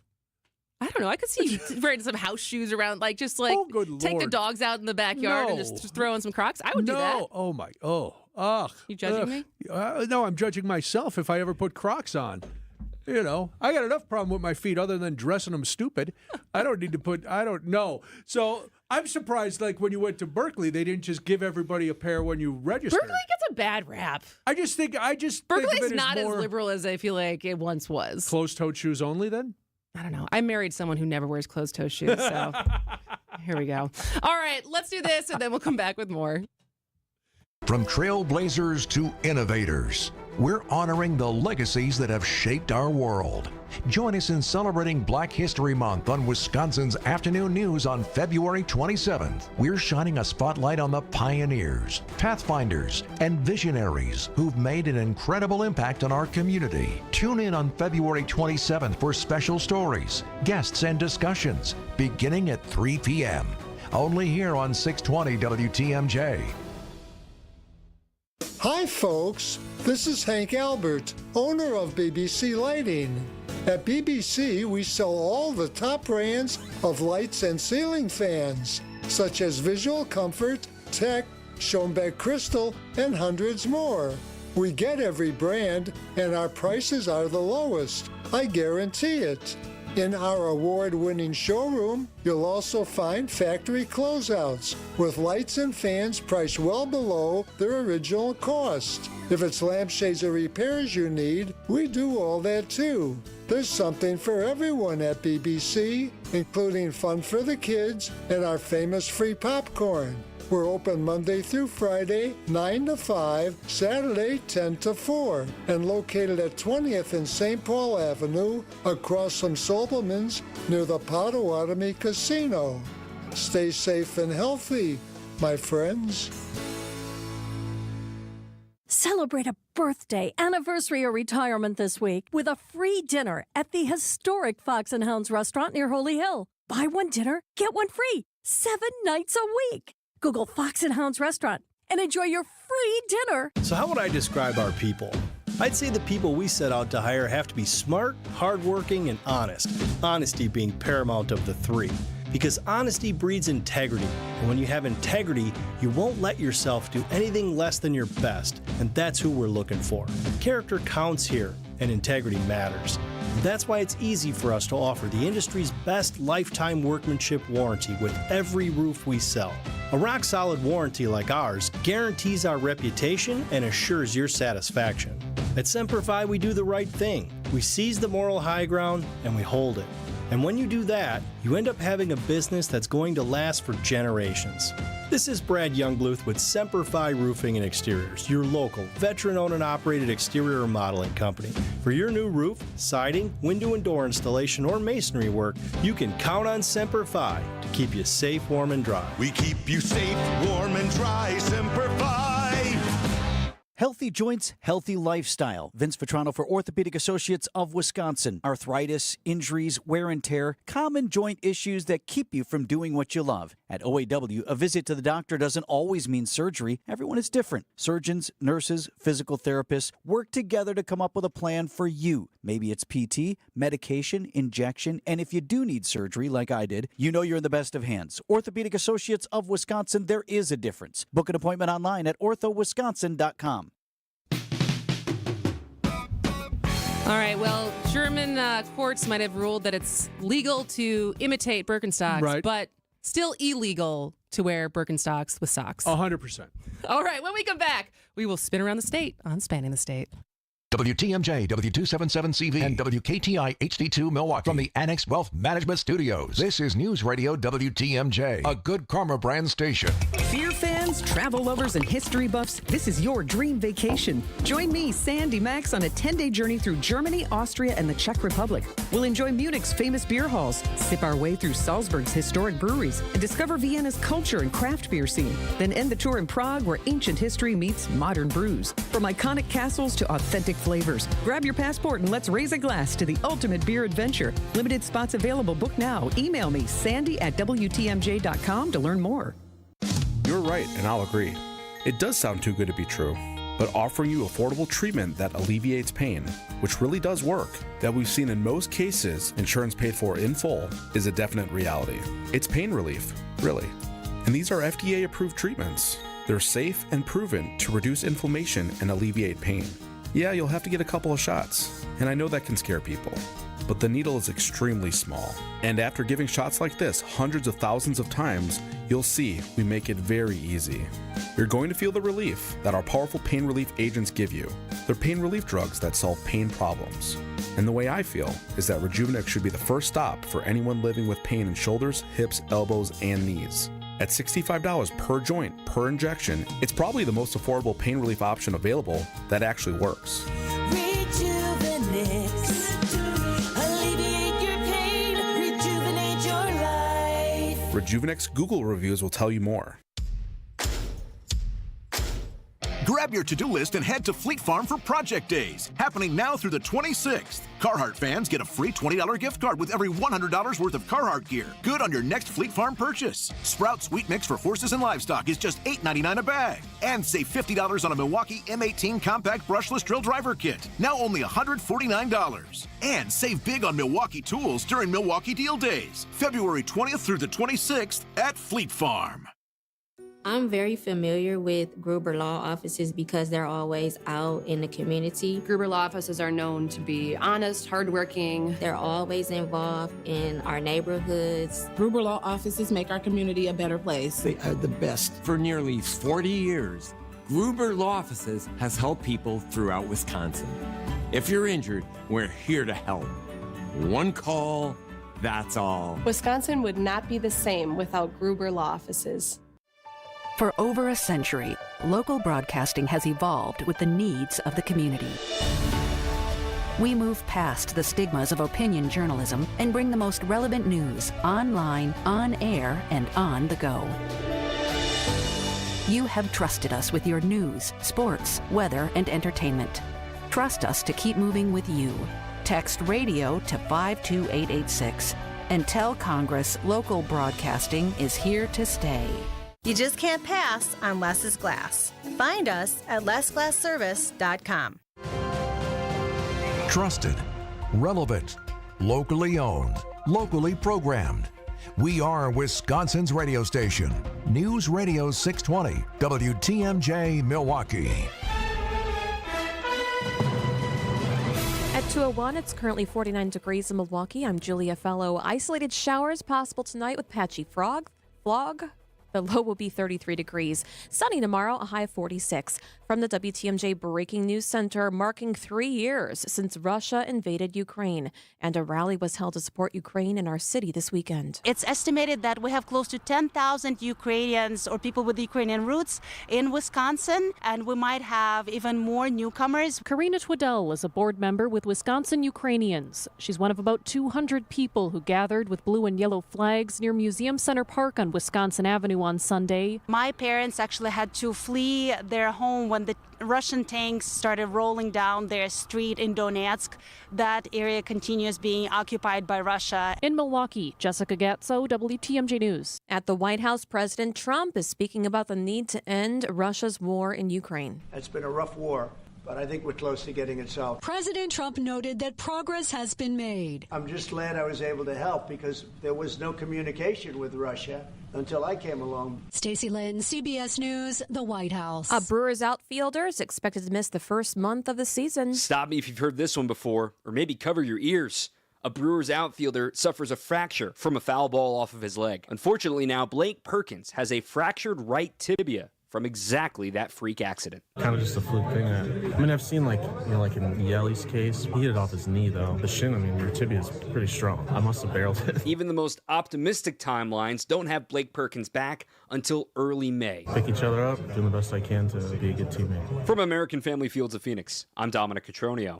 I don't know. I could see you wearing some house shoes around, take the dogs out in the backyard and just throw in some Crocs. I would do that. You judging me? No, I'm judging myself if I ever put Crocs on. I got enough problem with my feet other than dressing them stupid. I don't need to I don't know. So I'm surprised, when you went to Berkeley, they didn't just give everybody a pair when you registered. Berkeley gets a bad rap. Berkeley's not as liberal as I feel like it once was. Closed-toed shoes only, then? I don't know. I married someone who never wears closed-toe shoes, so here we go. All right, let's do this, and then we'll come back with more. From trailblazers to innovators, we're honoring the legacies that have shaped our world. Join us in celebrating Black History Month on Wisconsin's Afternoon News on February 27th. We're shining a spotlight on the pioneers, pathfinders, and visionaries who've made an incredible impact on our community. Tune in on February 27th for special stories, guests, and discussions beginning at 3 p.m. Only here on 620 WTMJ. Hi folks, this is Hank Albert, owner of BBC Lighting. At BBC, we sell all the top brands of lights and ceiling fans, such as Visual Comfort, Tech, Schoenbeck Crystal, and hundreds more. We get every brand, and our prices are the lowest. I guarantee it. In our award-winning showroom, you'll also find factory closeouts with lights and fans priced well below their original cost. If it's lampshades or repairs you need, we do all that too. There's something for everyone at BBC, including fun for the kids and our famous free popcorn. We're open Monday through Friday, 9 to 5, Saturday, 10 to 4, and located at 20th and St. Paul Avenue, across from Sobelman's, near the Potawatomi Casino. Stay safe and healthy, my friends. Celebrate a birthday, anniversary, or retirement this week with a free dinner at the historic Fox and Hounds restaurant near Holy Hill. Buy one dinner, get one free, 7 nights a week. Google Fox and Hounds Restaurant and enjoy your free dinner. So how would I describe our people? I'd say the people we set out to hire have to be smart, hardworking, and honest. Honesty being paramount of the three. Because honesty breeds integrity. And when you have integrity, you won't let yourself do anything less than your best. And that's who we're looking for. Character counts here, and integrity matters. That's why it's easy for us to offer the industry's best lifetime workmanship warranty with every roof we sell. A rock-solid warranty like ours guarantees our reputation and assures your satisfaction. At Semper we do the right thing. We seize the moral high ground and we hold it. And when you do that, you end up having a business that's going to last for generations. This is Brad Youngbluth with Semper Fi Roofing and Exteriors, your local, veteran-owned and operated exterior remodeling company. For your new roof, siding, window and door installation, or masonry work, you can count on Semper Fi to keep you safe, warm, and dry. We keep you safe, warm, and dry, Semper Fi. Healthy joints, healthy lifestyle. Vince Vetrano for Orthopedic Associates of Wisconsin. Arthritis, injuries, wear and tear, common joint issues that keep you from doing what you love. At OAW, a visit to the doctor doesn't always mean surgery. Everyone is different. Surgeons, nurses, physical therapists work together to come up with a plan for you. Maybe it's PT, medication, injection, and if you do need surgery like I did, you know you're in the best of hands. Orthopedic Associates of Wisconsin, there is a difference. Book an appointment online at orthowisconsin.com. All right, well, German courts might have ruled that it's legal to imitate Birkenstocks, Right. but still illegal to wear Birkenstocks with socks. 100%. All right, when we come back, we will spin around the state on Spanning the State. WTMJ, W277CV, and WKTI HD2 Milwaukee. From the Annex Wealth Management Studios, this is News Radio WTMJ, a Good Karma brand station. Beer fans, travel lovers, and history buffs, this is your dream vacation. Join me, Sandy Max, on a 10-day journey through Germany, Austria, and the Czech Republic. We'll enjoy Munich's famous beer halls, sip our way through Salzburg's historic breweries, and discover Vienna's culture and craft beer scene. Then end the tour in Prague, where ancient history meets modern brews. From iconic castles to authentic flavors. Grab your passport and let's raise a glass to the ultimate beer adventure. Limited spots available. Book now. Email me, sandy@wtmj.com to learn more. You're right, and I'll agree. It does sound too good to be true, but offering you affordable treatment that alleviates pain, which really does work, that we've seen in most cases insurance paid for in full, is a definite reality. It's pain relief, really. And these are FDA-approved treatments. They're safe and proven to reduce inflammation and alleviate pain. Yeah, you'll have to get a couple of shots, and I know that can scare people. But the needle is extremely small. And after giving shots like this hundreds of thousands of times, you'll see we make it very easy. You're going to feel the relief that our powerful pain relief agents give you. They're pain relief drugs that solve pain problems. And the way I feel is that Rejuvenex should be the first stop for anyone living with pain in shoulders, hips, elbows, and knees. At $65 per joint, per injection, it's probably the most affordable pain relief option available that actually works. Rejuvenex Google reviews will tell you more. Grab your to-do list and head to Fleet Farm for Project Days, happening now through the 26th. Carhartt fans get a free $20 gift card with every $100 worth of Carhartt gear. Good on your next Fleet Farm purchase. Sprout Sweet Mix for horses and livestock is just $8.99 a bag. And save $50 on a Milwaukee M18 Compact Brushless Drill Driver Kit, now only $149. And save big on Milwaukee tools during Milwaukee Deal Days, February 20th through the 26th at Fleet Farm. I'm very familiar with Gruber Law Offices because they're always out in the community. Gruber Law Offices are known to be honest, hardworking. They're always involved in our neighborhoods. Gruber Law Offices make our community a better place. They are the best. For nearly 40 years, Gruber Law Offices has helped people throughout Wisconsin. If you're injured, we're here to help. One call, that's all. Wisconsin would not be the same without Gruber Law Offices. For over a century, local broadcasting has evolved with the needs of the community. We move past the stigmas of opinion journalism and bring the most relevant news online, on air, and on the go. You have trusted us with your news, sports, weather, and entertainment. Trust us to keep moving with you. Text radio to 52886 and tell Congress local broadcasting is here to stay. You just can't pass on Less is Glass. Find us at lessglassservice.com. Trusted, relevant, locally owned, locally programmed. We are Wisconsin's radio station. News Radio 620, WTMJ Milwaukee. At 2:01, it's currently 49 degrees in Milwaukee. I'm Julia Fellow. Isolated showers possible tonight with patchy fog. The low will be 33 degrees. Sunny tomorrow, a high of 46. From the WTMJ Breaking News Center, marking 3 years since Russia invaded Ukraine. And a rally was held to support Ukraine in our city this weekend. It's estimated that we have close to 10,000 Ukrainians or people with Ukrainian roots in Wisconsin, and we might have even more newcomers. Karina Twaddell is a board member with Wisconsin Ukrainians. She's one of about 200 people who gathered with blue and yellow flags near Museum Center Park on Wisconsin Avenue on Sunday. My parents actually had to flee their home when the Russian tanks started rolling down their street in Donetsk. That area continues being occupied by Russia. In Milwaukee, Jessica Gatso, WTMJ News. At the White House, President Trump is speaking about the need to end Russia's war in Ukraine. It's been a rough war, but I think we're close to getting it solved. President Trump noted that progress has been made. I'm just glad I was able to help because there was no communication with Russia until I came along. Stacey Lynn, CBS News, the White House. A Brewers outfielder is expected to miss the first month of the season. Stop me if you've heard this one before, or maybe cover your ears. A Brewers outfielder suffers a fracture from a foul ball off of his leg. Unfortunately now, Blake Perkins has a fractured right tibia from exactly that freak accident. Kind of just a fluke thing. I mean, I've seen like in Yeli's case, he hit it off his knee though. The shin, I mean, your tibia is pretty strong. I must have barreled it. Even the most optimistic timelines don't have Blake Perkins back until early May. Pick each other up, doing the best I can to be a good teammate. From American Family Fields of Phoenix, I'm Dominic Cotroneo.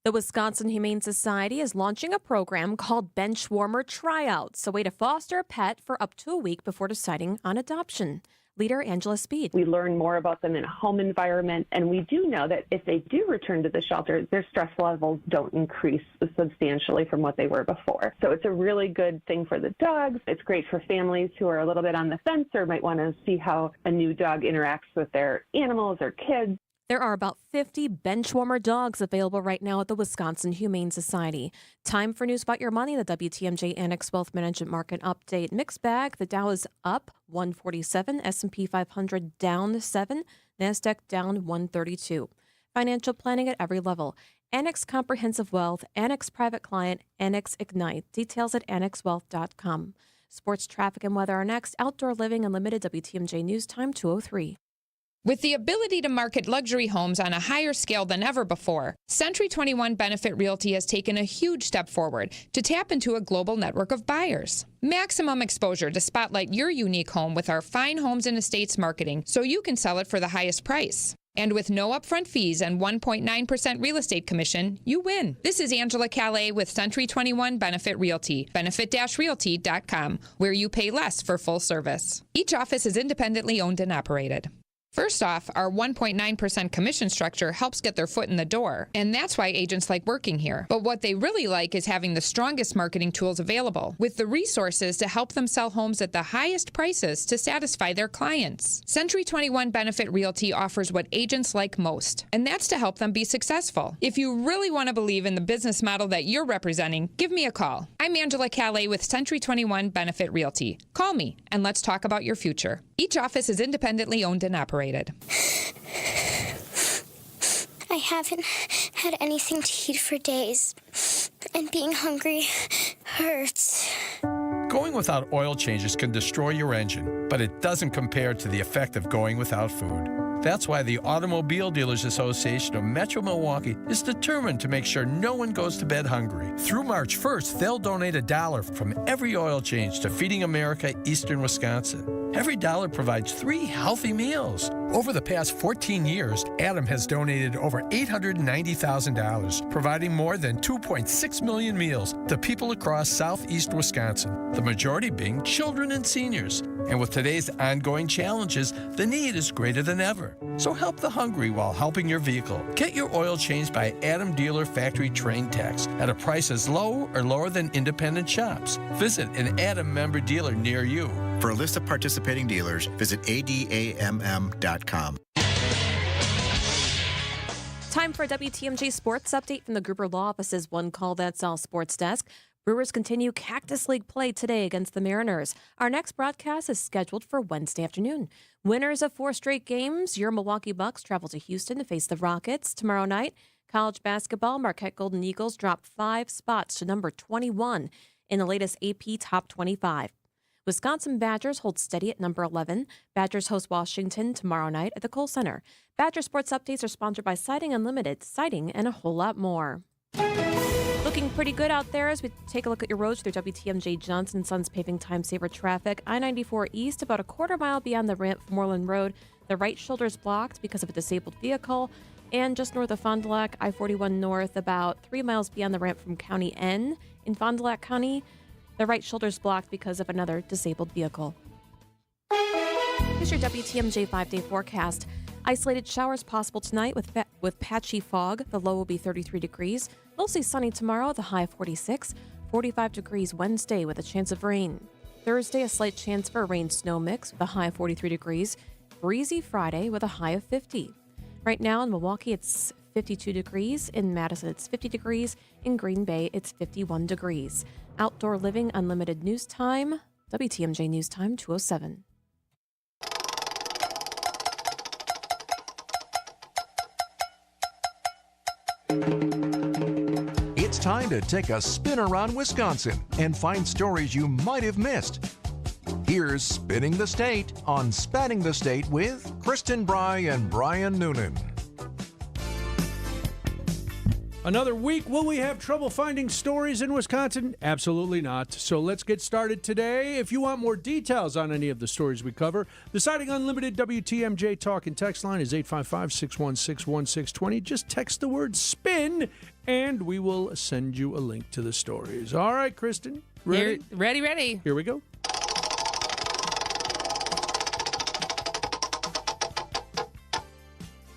The Wisconsin Humane Society is launching a program called Bench Warmer Tryouts, a way to foster a pet for up to a week before deciding on adoption. Leader Angela Speed. We learn more about them in a home environment, and we do know that if they do return to the shelter, their stress levels don't increase substantially from what they were before. So it's a really good thing for the dogs. It's great for families who are a little bit on the fence or might want to see how a new dog interacts with their animals or kids. There are about 50 benchwarmer dogs available right now at the Wisconsin Humane Society. Time for news about your money. The WTMJ Annex Wealth Management Market Update. Mixed bag. The Dow is up 147, S&P 500 down 7, NASDAQ down 132. Financial planning at every level. Annex Comprehensive Wealth, Annex Private Client, Annex Ignite. Details at annexwealth.com. Sports, traffic, and weather are next. Outdoor Living Unlimited, WTMJ News Time 2:03. With the ability to market luxury homes on a higher scale than ever before, Century 21 Benefit Realty has taken a huge step forward to tap into a global network of buyers. Maximum exposure to spotlight your unique home with our fine homes and estates marketing so you can sell it for the highest price. And with no upfront fees and 1.9% real estate commission, you win. This is Angela Calais with Century 21 Benefit Realty, benefit-realty.com, where you pay less for full service. Each office is independently owned and operated. First off, our 1.9% commission structure helps get their foot in the door, and that's why agents like working here. But what they really like is having the strongest marketing tools available, with the resources to help them sell homes at the highest prices to satisfy their clients. Century 21 Benefit Realty offers what agents like most, and that's to help them be successful. If you really want to believe in the business model that you're representing, give me a call. I'm Angela Calais with Century 21 Benefit Realty. Call me, and let's talk about your future. Each office is independently owned and operated. I haven't had anything to eat for days, and being hungry hurts. Going without oil changes can destroy your engine, but it doesn't compare to the effect of going without food. That's why the Automobile Dealers Association of Metro Milwaukee is determined to make sure no one goes to bed hungry. Through March 1st, they'll donate $1 from every oil change to Feeding America Eastern Wisconsin. Every dollar provides 3 healthy meals. Over the past 14 years, Adam has donated over $890,000, providing more than 2.6 million meals to people across southeast Wisconsin, the majority being children and seniors. And with today's ongoing challenges, the need is greater than ever. So help the hungry while helping your vehicle. Get your oil changed by Adam Dealer Factory Trained Techs at a price as low or lower than independent shops. Visit an Adam member dealer near you. For a list of participating dealers, visit adamm.com. Time for a WTMJ Sports Update from the Gruber Law Office's One Call That's All Sports Desk. Brewers continue Cactus League play today against the Mariners. Our next broadcast is scheduled for Wednesday afternoon. Winners of 4 straight games, your Milwaukee Bucks travel to Houston to face the Rockets. Tomorrow night, college basketball, Marquette Golden Eagles drop 5 spots to number 21 in the latest AP Top 25. Wisconsin Badgers hold steady at number 11. Badgers host Washington tomorrow night at the Kohl Center. Badger Sports Updates are sponsored by Siding Unlimited, siding and a whole lot more. Looking pretty good out there as we take a look at your roads through WTMJ Johnson Sons Paving Time Saver traffic. I-94 East, about a quarter mile beyond the ramp from Moreland Road. The right shoulder is blocked because of a disabled vehicle. And just north of Fond du Lac, I-41 North, about 3 miles beyond the ramp from County N in Fond du Lac County. The right shoulder is blocked because of another disabled vehicle. Here's your WTMJ 5-day forecast. Isolated showers possible tonight with patchy fog. The low will be 33 degrees. Mostly sunny tomorrow, the high 46. 45 degrees Wednesday with a chance of rain. Thursday, a slight chance for a rain-snow mix with a high of 43 degrees. Breezy Friday with a high of 50. Right now in Milwaukee, it's 52 degrees. In Madison, it's 50 degrees. In Green Bay, it's 51 degrees. Outdoor Living Unlimited News Time, WTMJ News Time 207. It's time to take a spin around Wisconsin and find stories you might have missed. Here's Spinning the State on Spanning the State with Kristin, Brey, and Brian Noonan. Another week, will we have trouble finding stories in Wisconsin? Absolutely not. So let's get started today. If you want more details on any of the stories we cover, the Siding Unlimited WTMJ talk and text line is 855-616-1620. Just text the word SPIN, and we will send you a link to the stories. All right, Kristin, ready? Ready. Here we go.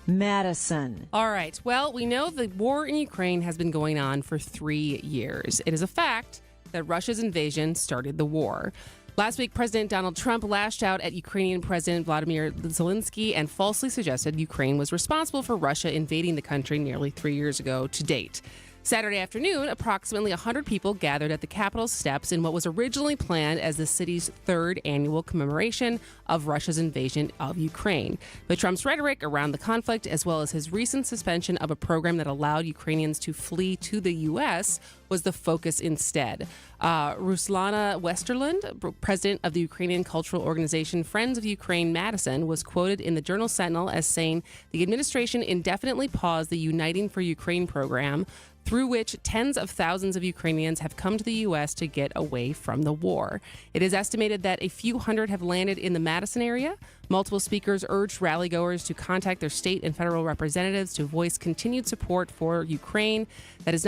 Madison. All right. Well, we know the war in Ukraine has been going on for 3 years. It is a fact that Russia's invasion started the war. Last week, President Donald Trump lashed out at Ukrainian President Vladimir Zelensky and falsely suggested Ukraine was responsible for Russia invading the country nearly 3 years ago to date. Saturday afternoon, approximately 100 people gathered at the Capitol steps in what was originally planned as the city's third annual commemoration of Russia's invasion of Ukraine. But Trump's rhetoric around the conflict, as well as his recent suspension of a program that allowed Ukrainians to flee to the U.S., was the focus instead. Ruslana Westerlund, president of the Ukrainian cultural organization Friends of Ukraine Madison, was quoted in the Journal Sentinel as saying the administration indefinitely paused the Uniting for Ukraine program, through which tens of thousands of Ukrainians have come to the U.S. to get away from the war. It is estimated that a few hundred have landed in the Madison area. Multiple speakers urged rallygoers to contact their state and federal representatives to voice continued support for Ukraine. That is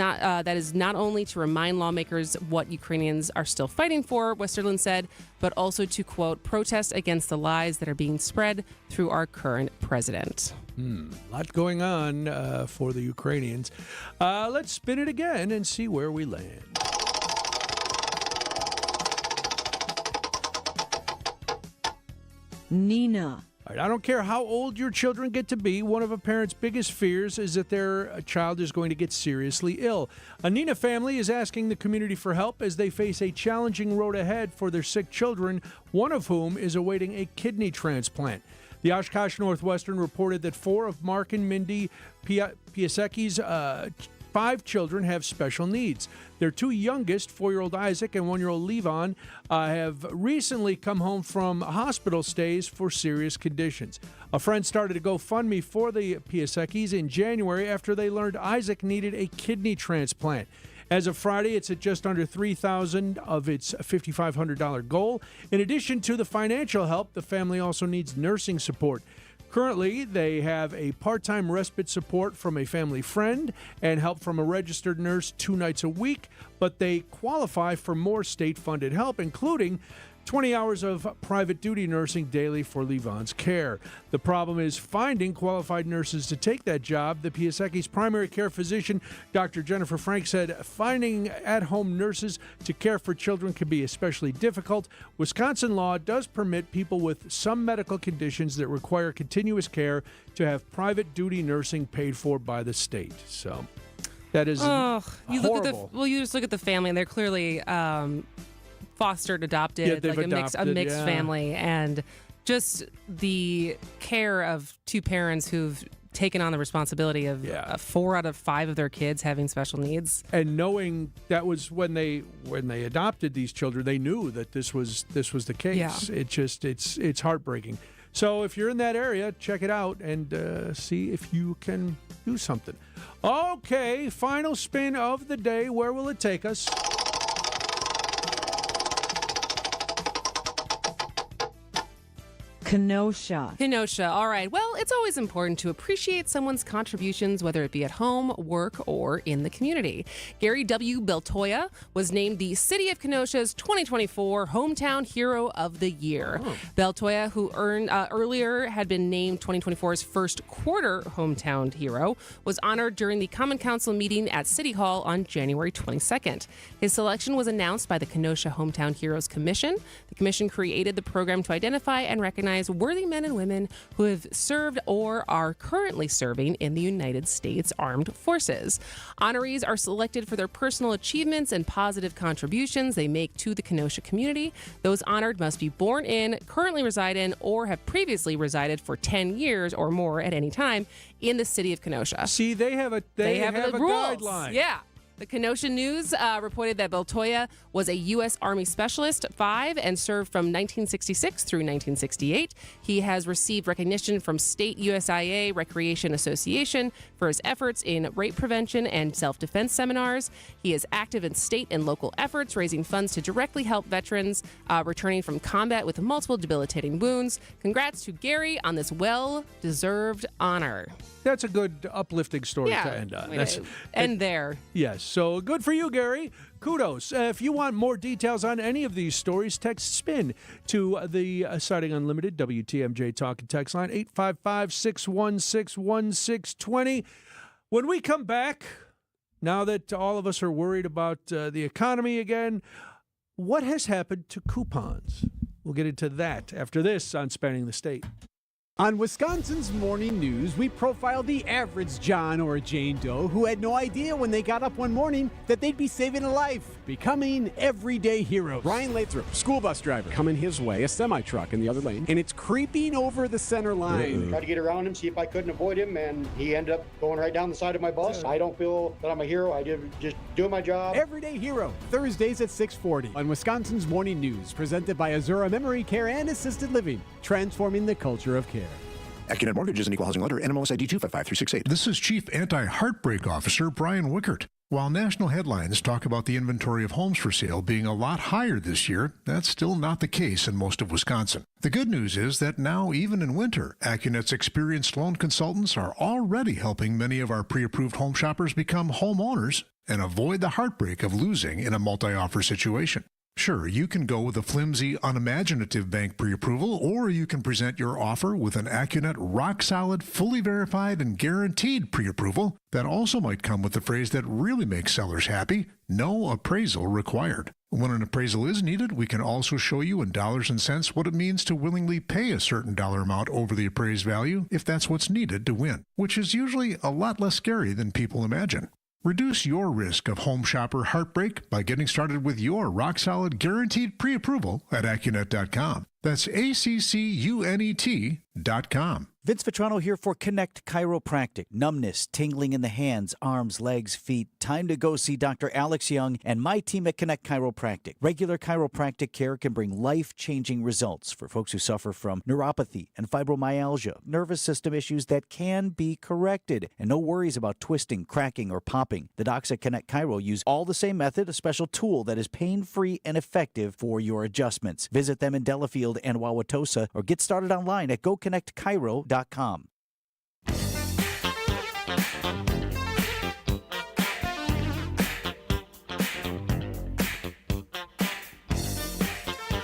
not only to remind lawmakers what Ukrainians are still fighting for, Westerlund said, but also to, quote, protest against the lies that are being spread through our current president. A lot going on for the Ukrainians. Let's spin it again and see where we land. Nina. All right, I don't care how old your children get to be, one of a parent's biggest fears is that their child is going to get seriously ill. A Nina family is asking the community for help as they face a challenging road ahead for their sick children, one of whom is awaiting a kidney transplant. The Oshkosh Northwestern reported that 4 of Mark and Mindy Piasek's 5 children have special needs. Their 2 youngest, 4-year-old Isaac and 1-year-old Levon, have recently come home from hospital stays for serious conditions. A friend started a GoFundMe for the Piasek's in January after they learned Isaac needed a kidney transplant. As of Friday, it's at just under $3,000 of its $5,500 goal. In addition to the financial help, the family also needs nursing support. Currently, they have a part-time respite support from a family friend and help from a registered nurse 2 nights a week, but they qualify for more state-funded help, including 20 hours of private duty nursing daily for Levon's care. The problem is finding qualified nurses to take that job. The Piasek's primary care physician, Dr. Jennifer Frank, said finding at-home nurses to care for children can be especially difficult. Wisconsin law does permit people with some medical conditions that require continuous care to have private duty nursing paid for by the state. So that is horrible. You just look at the family, and they're clearly fostered, adopted, like a mixed family, and just the care of 2 parents who've taken on the responsibility of 4 out of 5 of their kids having special needs. And knowing that was when they adopted these children, they knew that this was the case. Yeah. It's heartbreaking. So if you're in that area, check it out and see if you can do something. Okay, final spin of the day. Where will it take us? Kenosha. All right. Well, it's always important to appreciate someone's contributions, whether it be at home, work, or in the community. Gary W. Beltoya was named the City of Kenosha's 2024 Hometown Hero of the Year. Oh. Beltoya, who earlier had been named 2024's first quarter Hometown Hero, was honored during the Common Council meeting at City Hall on January 22nd. His selection was announced by the Kenosha Hometown Heroes Commission. The commission created the program to identify and recognize worthy men and women who have served or are currently serving in the United States Armed Forces. Honorees are selected for their personal achievements and positive contributions they make to the Kenosha community. Those honored must be born in, currently reside in, or have previously resided for 10 years or more at any time in the city of Kenosha. See, they have a guideline. Yeah. The Kenosha News reported that Beltoya was a U.S. Army Specialist 5 and served from 1966 through 1968. He has received recognition from State USIA Recreation Association for his efforts in rape prevention and self-defense seminars. He is active in state and local efforts, raising funds to directly help veterans returning from combat with multiple debilitating wounds. Congrats to Gary on this well-deserved honor. That's a good uplifting story to end on. End there. Yes. So good for you, Gary. Kudos. If you want more details on any of these stories, text SPIN to the Siding Unlimited WTMJ Talk and Text line 855-616-1620. When we come back, now that all of us are worried about the economy again, what has happened to coupons? We'll get into that after this on Spanning the State. On Wisconsin's Morning News, we profile the average John or Jane Doe who had no idea when they got up one morning that they'd be saving a life, becoming everyday heroes. Ryan Lathrop, school bus driver, coming his way, a semi-truck in the other lane, and it's creeping over the center line. Tried to get around him, see if I couldn't avoid him, and he ended up going right down the side of my bus. I don't feel that I'm a hero. I did just doing my job. Everyday Hero, Thursdays at 6:40 on Wisconsin's Morning News, presented by Azura Memory Care and Assisted Living, transforming the culture of care. AccuNet Mortgage is an equal housing lender. NMLS ID 255368. This is Chief Anti-Heartbreak Officer Brian Wickert. While national headlines talk about the inventory of homes for sale being a lot higher this year, that's still not the case in most of Wisconsin. The good news is that now, even in winter, AccuNet's experienced loan consultants are already helping many of our pre-approved home shoppers become homeowners and avoid the heartbreak of losing in a multi-offer situation. Sure, you can go with a flimsy, unimaginative bank pre-approval, or you can present your offer with an AccuNet rock-solid, fully verified, and guaranteed pre-approval that also might come with the phrase that really makes sellers happy: no appraisal required. When an appraisal is needed, we can also show you in dollars and cents what it means to willingly pay a certain dollar amount over the appraised value if that's what's needed to win, which is usually a lot less scary than people imagine. Reduce your risk of home shopper heartbreak by getting started with your rock-solid guaranteed pre-approval at AccuNet.com. That's ACCUNET.com. Vince Vitrano here for Connect Chiropractic. Numbness, tingling in the hands, arms, legs, feet. Time to go see Dr. Alex Young and my team at Connect Chiropractic. Regular chiropractic care can bring life-changing results for folks who suffer from neuropathy and fibromyalgia, nervous system issues that can be corrected, and no worries about twisting, cracking, or popping. The docs at Connect Chiro use all the same method, a special tool that is pain-free and effective for your adjustments. Visit them in Delafield and Wauwatosa or get started online at GoConnectChiro.com.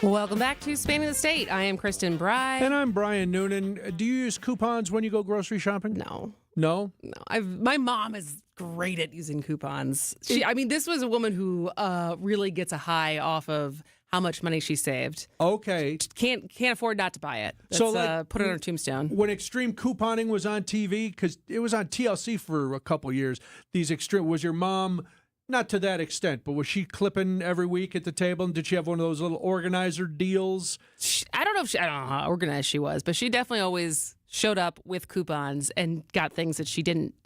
Welcome back to Spanning the State. I am Kristin Brey. And I'm Brian Noonan. Do you use coupons when you go grocery shopping? No. No? No. My mom is great at using coupons. This was a woman who really gets a high off of how much money she saved. Okay. Can't afford not to buy it. Let's put it on her tombstone. When extreme couponing was on TV, because it was on TLC for a couple years, was your mom, not to that extent, but was she clipping every week at the table? And did she have one of those little organizer deals? I don't know how organized she was, but she definitely always showed up with coupons and got things that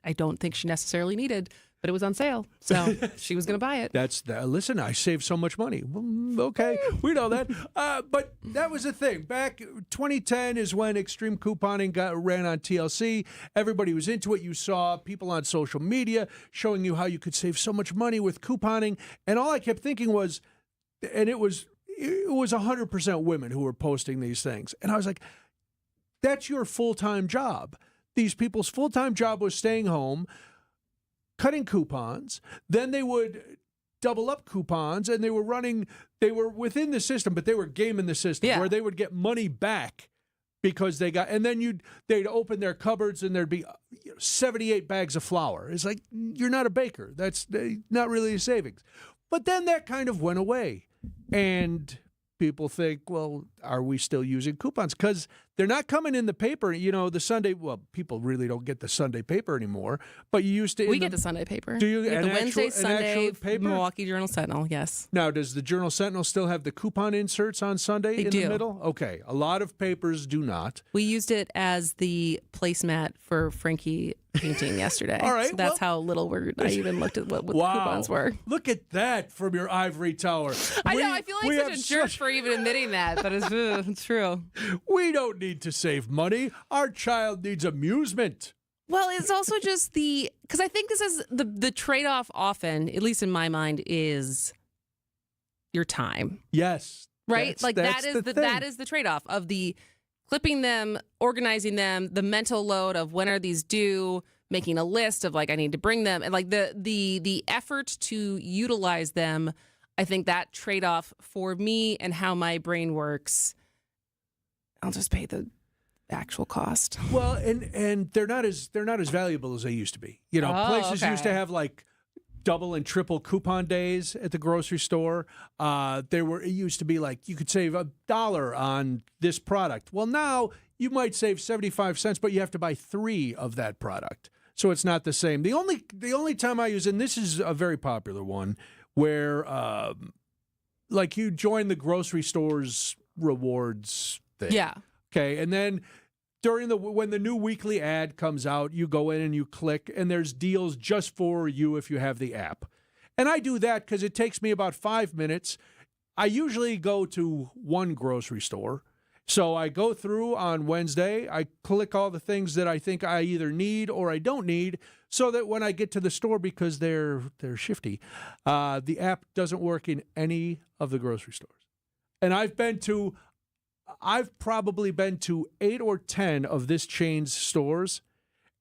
I don't think she necessarily needed, but it was on sale. So she was going to buy it. Listen, I saved so much money. Okay, we know that. But that was the thing. Back 2010 is when extreme couponing ran on TLC. Everybody was into it. You saw people on social media showing you how you could save so much money with couponing. And all I kept thinking was, and it was 100% women who were posting these things. And I was like, that's your full-time job. These people's full-time job was staying home, cutting coupons. Then they would double up coupons, and they were within the system, but they were gaming the system where they would get money back because and then they'd open their cupboards and there'd be 78 bags of flour. It's like, you're not a baker. That's not really a savings. But then that kind of went away. And people think, well, are we still using coupons? Because they're not coming in the paper. The Sunday, people really don't get the Sunday paper anymore, but you used to. We get the Sunday paper. Do you get the Wednesday, actual Sunday paper? Milwaukee Journal-Sentinel, yes. Now, does the Journal-Sentinel still have the coupon inserts on Sunday the middle? Okay. A lot of papers do not. We used it as the placemat for Frankie painting yesterday. All right. So that's how little I even looked at what the coupons were. Look at that from your ivory tower. I know. I feel like such a jerk for even admitting that, but it's true. We don't need to save money. Our child needs amusement. Well, it's also just because I think this is the trade-off often, at least in my mind, is your time. Yes. Right? That is the trade-off of the clipping them, organizing them, the mental load of when are these due, making a list of like I need to bring them, and like the effort to utilize them. I think that trade-off for me and how my brain works, I'll just pay the actual cost. Well, and they're not as valuable as they used to be. You know, places used to have like double and triple coupon days at the grocery store. It used to be like you could save $1 on this product. Well, now you might save 75 cents, but you have to buy 3 of that product. So it's not the same. The only time I use, and this is a very popular one, where like you join the grocery store's rewards thing. Yeah. Okay. And then when the new weekly ad comes out, you go in and you click, and there's deals just for you if you have the app. And I do that because it takes me about 5 minutes. I usually go to one grocery store. So I go through on Wednesday, I click all the things that I think I either need or I don't need, so that when I get to the store, because they're shifty, the app doesn't work in any of the grocery stores. And I've probably been to 8 or 10 of this chain's stores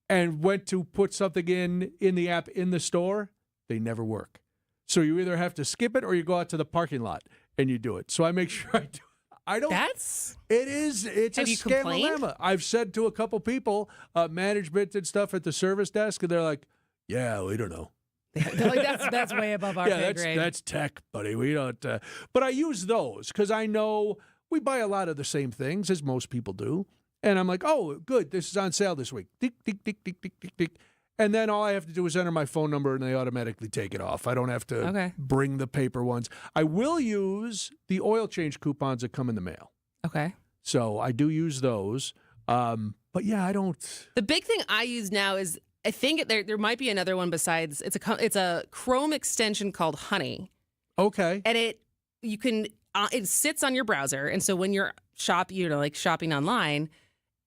and went to put something in the app in the store. They never work. So you either have to skip it or you go out to the parking lot and you do it. So I make sure I do it. It's a scam-a-llama. I've said to a couple people, management and stuff at the service desk, and they're like, yeah, we don't know. They're like, that's way above our pay grade. That's tech, buddy. We don't. But I use those because I know we buy a lot of the same things as most people do. And I'm like, oh, good, this is on sale this week. Tick, tick, tick, tick, tick, tick, tick. And then all I have to do is enter my phone number, and they automatically take it off. I don't have to bring the paper ones. I will use the oil change coupons that come in the mail. Okay. So I do use those. But yeah, I don't. The big thing I use now is I think there might be another one besides. It's a Chrome extension called Honey. Okay. And it sits on your browser, and so when you're shopping online,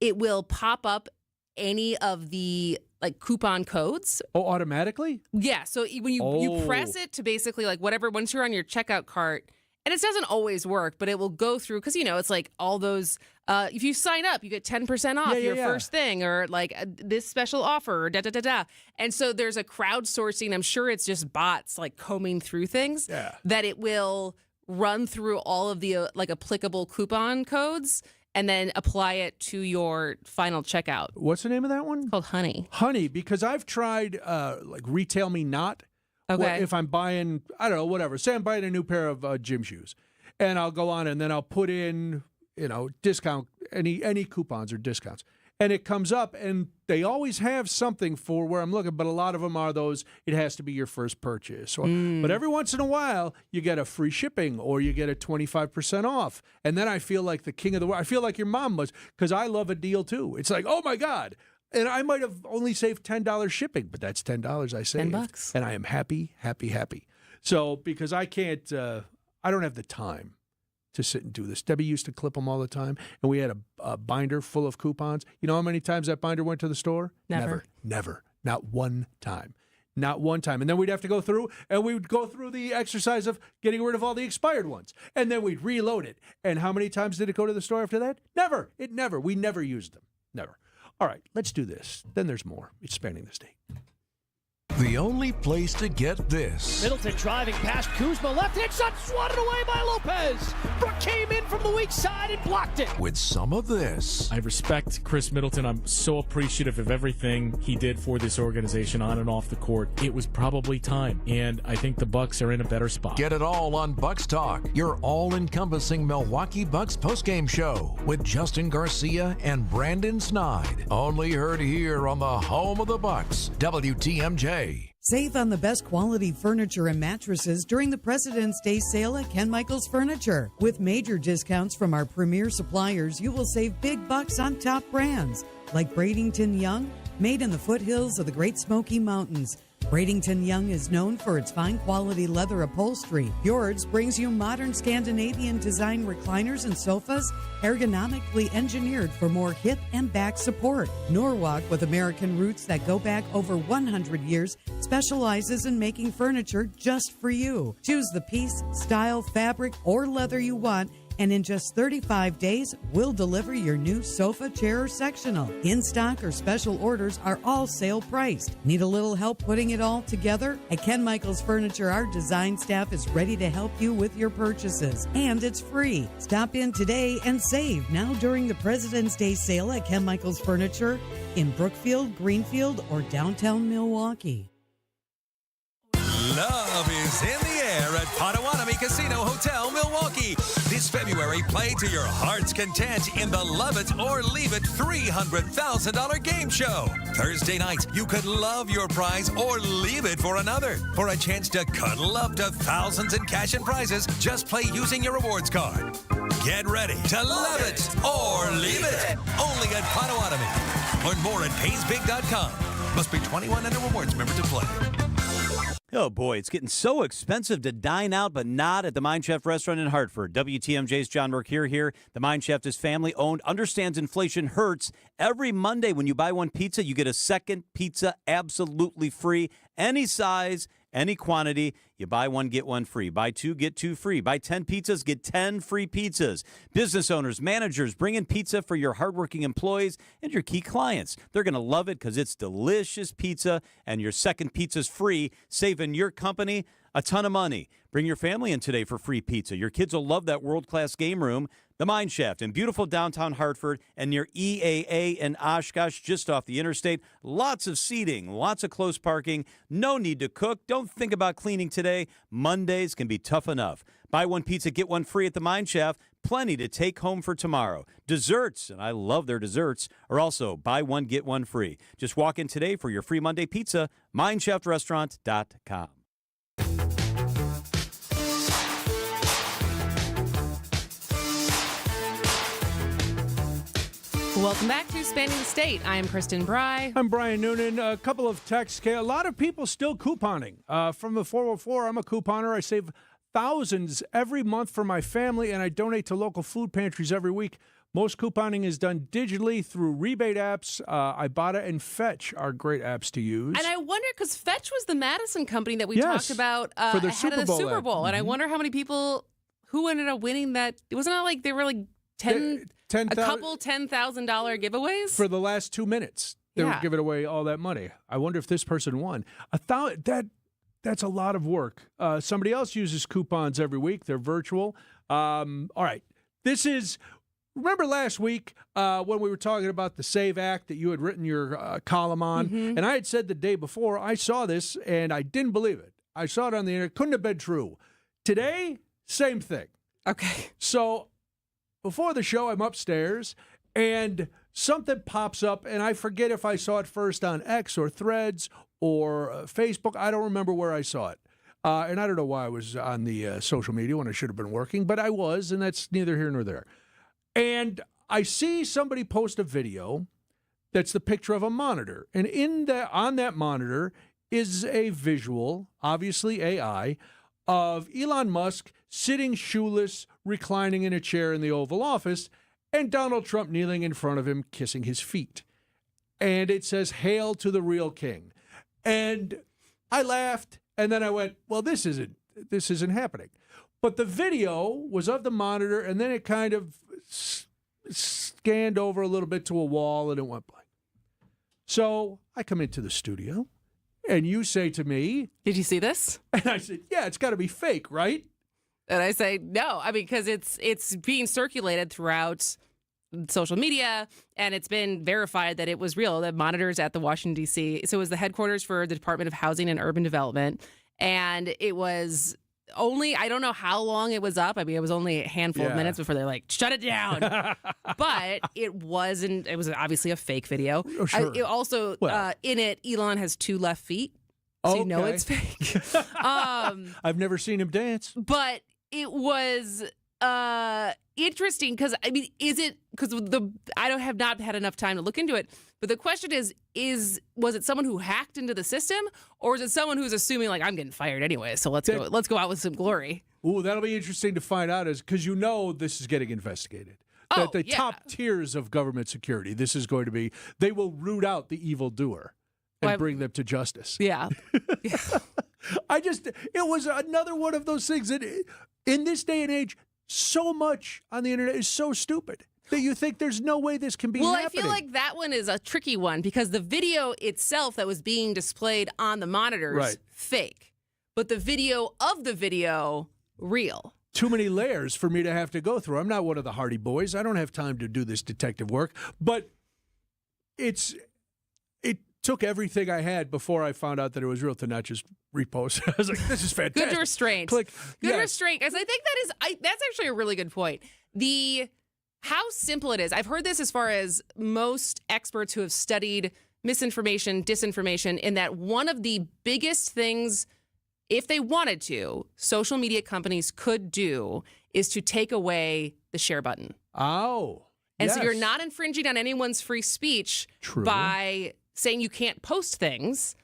it will pop up any of the like coupon codes. Oh, automatically? Yeah. So when you press it to basically like whatever, once you're on your checkout cart, and it doesn't always work, but it will go through because, it's like all those, if you sign up, you get 10% off your first thing, or like this special offer, or da-da-da-da. And so there's a crowdsourcing. I'm sure it's just bots like combing through things that it will run through all of the like applicable coupon codes and then apply it to your final checkout. What's the name of that one? It's called Honey. Honey, because I've tried like Retail Me Not. Okay. If I'm buying, I don't know, whatever. Say I'm buying a new pair of gym shoes, and I'll go on and then I'll put in, discount, any coupons or discounts. And it comes up, and they always have something for where I'm looking, but a lot of them are those, it has to be your first purchase. But every once in a while, you get a free shipping or you get a 25% off. And then I feel like the king of the world. I feel like your mom was, because I love a deal too. It's like, oh my God. And I might have only saved $10 shipping, but that's $10 I saved. $10. And I am happy, happy, happy. So because I can't, I don't have the time to sit and do this. Debbie used to clip them all the time, and we had a binder full of coupons. You know how many times that binder went to the store? Never. Not one time. Not one time. And then we'd have to go through, and we would go through the exercise of getting rid of all the expired ones. And then we'd reload it. And how many times did it go to the store after that? Never. We never used them. Never. All right, let's do this. Then there's more. It's Spanning the State. The only place to get this. Middleton driving past Kuzma. Left-hand shot swatted away by Lopez. Brook came in from the weak side and blocked it. With some of this. I respect Chris Middleton. I'm so appreciative of everything he did for this organization on and off the court. It was probably time, and I think the Bucks are in a better spot. Get it all on Bucks Talk, your all-encompassing Milwaukee Bucks postgame show with Justin Garcia and Brandon Snide. Only heard here on the home of the Bucks, WTMJ. Save on the best quality furniture and mattresses during the President's Day sale at Ken Michaels Furniture. With major discounts from our premier suppliers, you will save big bucks on top brands like Bradenton Young, made in the foothills of the Great Smoky Mountains. Bradenton Young is known for its fine quality leather upholstery. Yours brings you modern Scandinavian design recliners and sofas, ergonomically engineered for more hip and back support. Norwalk, with American roots that go back over 100 years, specializes in making furniture just for you. Choose the piece, style, fabric, or leather you want, And in just 35 days, we'll deliver your new sofa, chair, or sectional. In stock or special orders are all sale priced. Need a little help putting it all together? At Ken Michaels Furniture, our design staff is ready to help you with your purchases. And it's free. Stop in today and save now during the President's Day sale at Ken Michaels Furniture in Brookfield, Greenfield, or downtown Milwaukee. Love is in the air at Potawatomi Casino Hotel, Milwaukee. This February, play to your heart's content in the Love It or Leave It $300,000 game show. Thursday night, you could love your prize or leave it for another. For a chance to cuddle up to thousands in cash and prizes, just play using your rewards card. Get ready to love it or leave it. Only at Potawatomi. Learn more at paysbig.com. Must be 21 and a rewards member to play. Oh, boy, it's getting so expensive to dine out, but not at the Mind Chef restaurant in Hartford. WTMJ's John Burke here. The Mind Chef is family-owned, understands inflation hurts. Every Monday when you buy one pizza, you get a second pizza absolutely free. Any size, any quantity. You buy one, get one free. Buy two, get two free. Buy 10 pizzas, get 10 free pizzas. Business owners, managers, bring in pizza for your hardworking employees and your key clients. They're going to love it because it's delicious pizza, and your second pizza's free, saving your company a ton of money. Bring your family in today for free pizza. Your kids will love that world-class game room. The Mine Shaft in beautiful downtown Hartford and near EAA and Oshkosh, just off the interstate. Lots of seating, lots of close parking. No need to cook. Don't think about cleaning today. Mondays can be tough enough. Buy one pizza, get one free at the Mine Shaft. Plenty to take home for tomorrow. Desserts, and I love their desserts, are also buy one, get one free. Just walk in today for your free Monday pizza. MineShaftRestaurant.com. Welcome back to Spanning the State. I am Kristin Brey. I'm Brian Noonan. A couple of texts. A lot of people still couponing. From the 404, I'm a couponer. I save thousands every month for my family, and I donate to local food pantries every week. Most couponing is done digitally through rebate apps. Ibotta and Fetch are great apps to use. And I wonder, because Fetch was the Madison company that we talked about for the ahead of the Super Bowl. And I wonder how many people who ended up winning that. It wasn't like they were like a couple $10,000 giveaways for the last 2 minutes. They were giving away all that money. I wonder if this person won. That's a lot of work. Somebody else uses coupons every week. They're virtual. All right. Remember last week when we were talking about the SAVE Act that you had written your column on? Mm-hmm. And I had said the day before, I saw this and I didn't believe it. I saw it on the internet. Couldn't have been true. Today, same thing. Okay. So before the show, I'm upstairs and something pops up, and I forget if I saw it first on X or Threads or Facebook. I don't remember where I saw it. And I don't know why I was on the social media when I should have been working, but I was, and that's neither here nor there. And I see somebody post a video that's the picture of a monitor. And on that monitor is a visual, obviously AI, of Elon Musk sitting shoeless, reclining in a chair in the Oval Office, and Donald Trump kneeling in front of him, kissing his feet. And it says, "Hail to the real king." And I laughed, and then I went, well, this isn't happening. But the video was of the monitor, and then it kind of scanned over a little bit to a wall, and it went blank. So I come into the studio, and you say to me, "Did you see this?" And I said, "Yeah, it's got to be fake, right?" And I say, "No, I mean, because it's being circulated throughout social media, and it's been verified that it was real." The monitors at the Washington, D.C. So it was the headquarters for the Department of Housing and Urban Development, and it was only, I don't know how long it was up. I mean, it was only a handful of minutes before they're like, "Shut it down." But it was obviously a fake video. Oh, sure. It also, in it, Elon has 2 left feet. So you know it's fake. I've never seen him dance. But it was interesting because, I mean, I have not had enough time to look into it. But the question was it someone who hacked into the system, or is it someone who's assuming, like, I'm getting fired anyway, so let's go out with some glory? Ooh, that'll be interesting to find out, because this is getting investigated. That the top tiers of government security, this is going to be, they will root out the evildoer and bring them to justice. Yeah. It was another one of those things that in this day and age, so much on the internet is so stupid that you think there's no way this can be happening. I feel like that one is a tricky one because the video itself that was being displayed on the monitors, fake. But the video of the video, real. Too many layers for me to have to go through. I'm not one of the Hardy Boys. I don't have time to do this detective work. But it took everything I had before I found out that it was real to not just repost. I was like, this is fantastic. Good restraint. Click. Good restraint. Because I think that's actually a really good point. How simple it is. I've heard this as far as most experts who have studied misinformation, disinformation, in that one of the biggest things, if they wanted to, social media companies could do is to take away the share button. Oh. And so you're not infringing on anyone's free speech by saying you can't post things,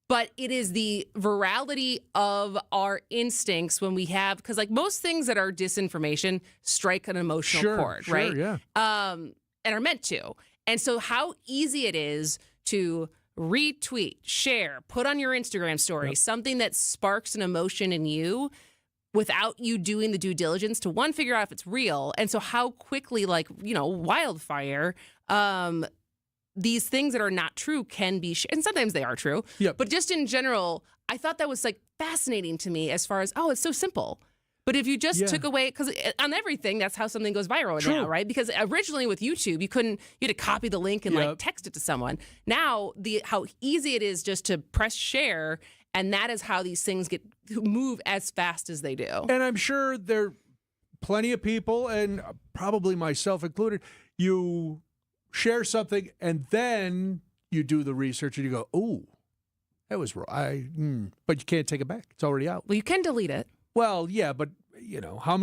but it is the virality of our instincts when we have, because like most things that are disinformation strike an emotional chord, right? Yeah. And are meant to. And so how easy it is to retweet, share, put on your Instagram story, something that sparks an emotion in you without you doing the due diligence to, one, figure out if it's real. And so how quickly, like, wildfire, these things that are not true can be and sometimes they are true. Yep. But just in general, I thought that was like fascinating to me as far as, it's so simple. But if you just took away, because on everything, that's how something goes viral now, right? Because originally with YouTube, you had to copy the link and like text it to someone. Now, how easy it is just to press share, and that is how these things move as fast as they do. And I'm sure there are plenty of people, and probably myself included, you share something and then you do the research and you go, "Ooh, that was wrong." But you can't take it back. It's already out. Well, you can delete it. Well, yeah, but how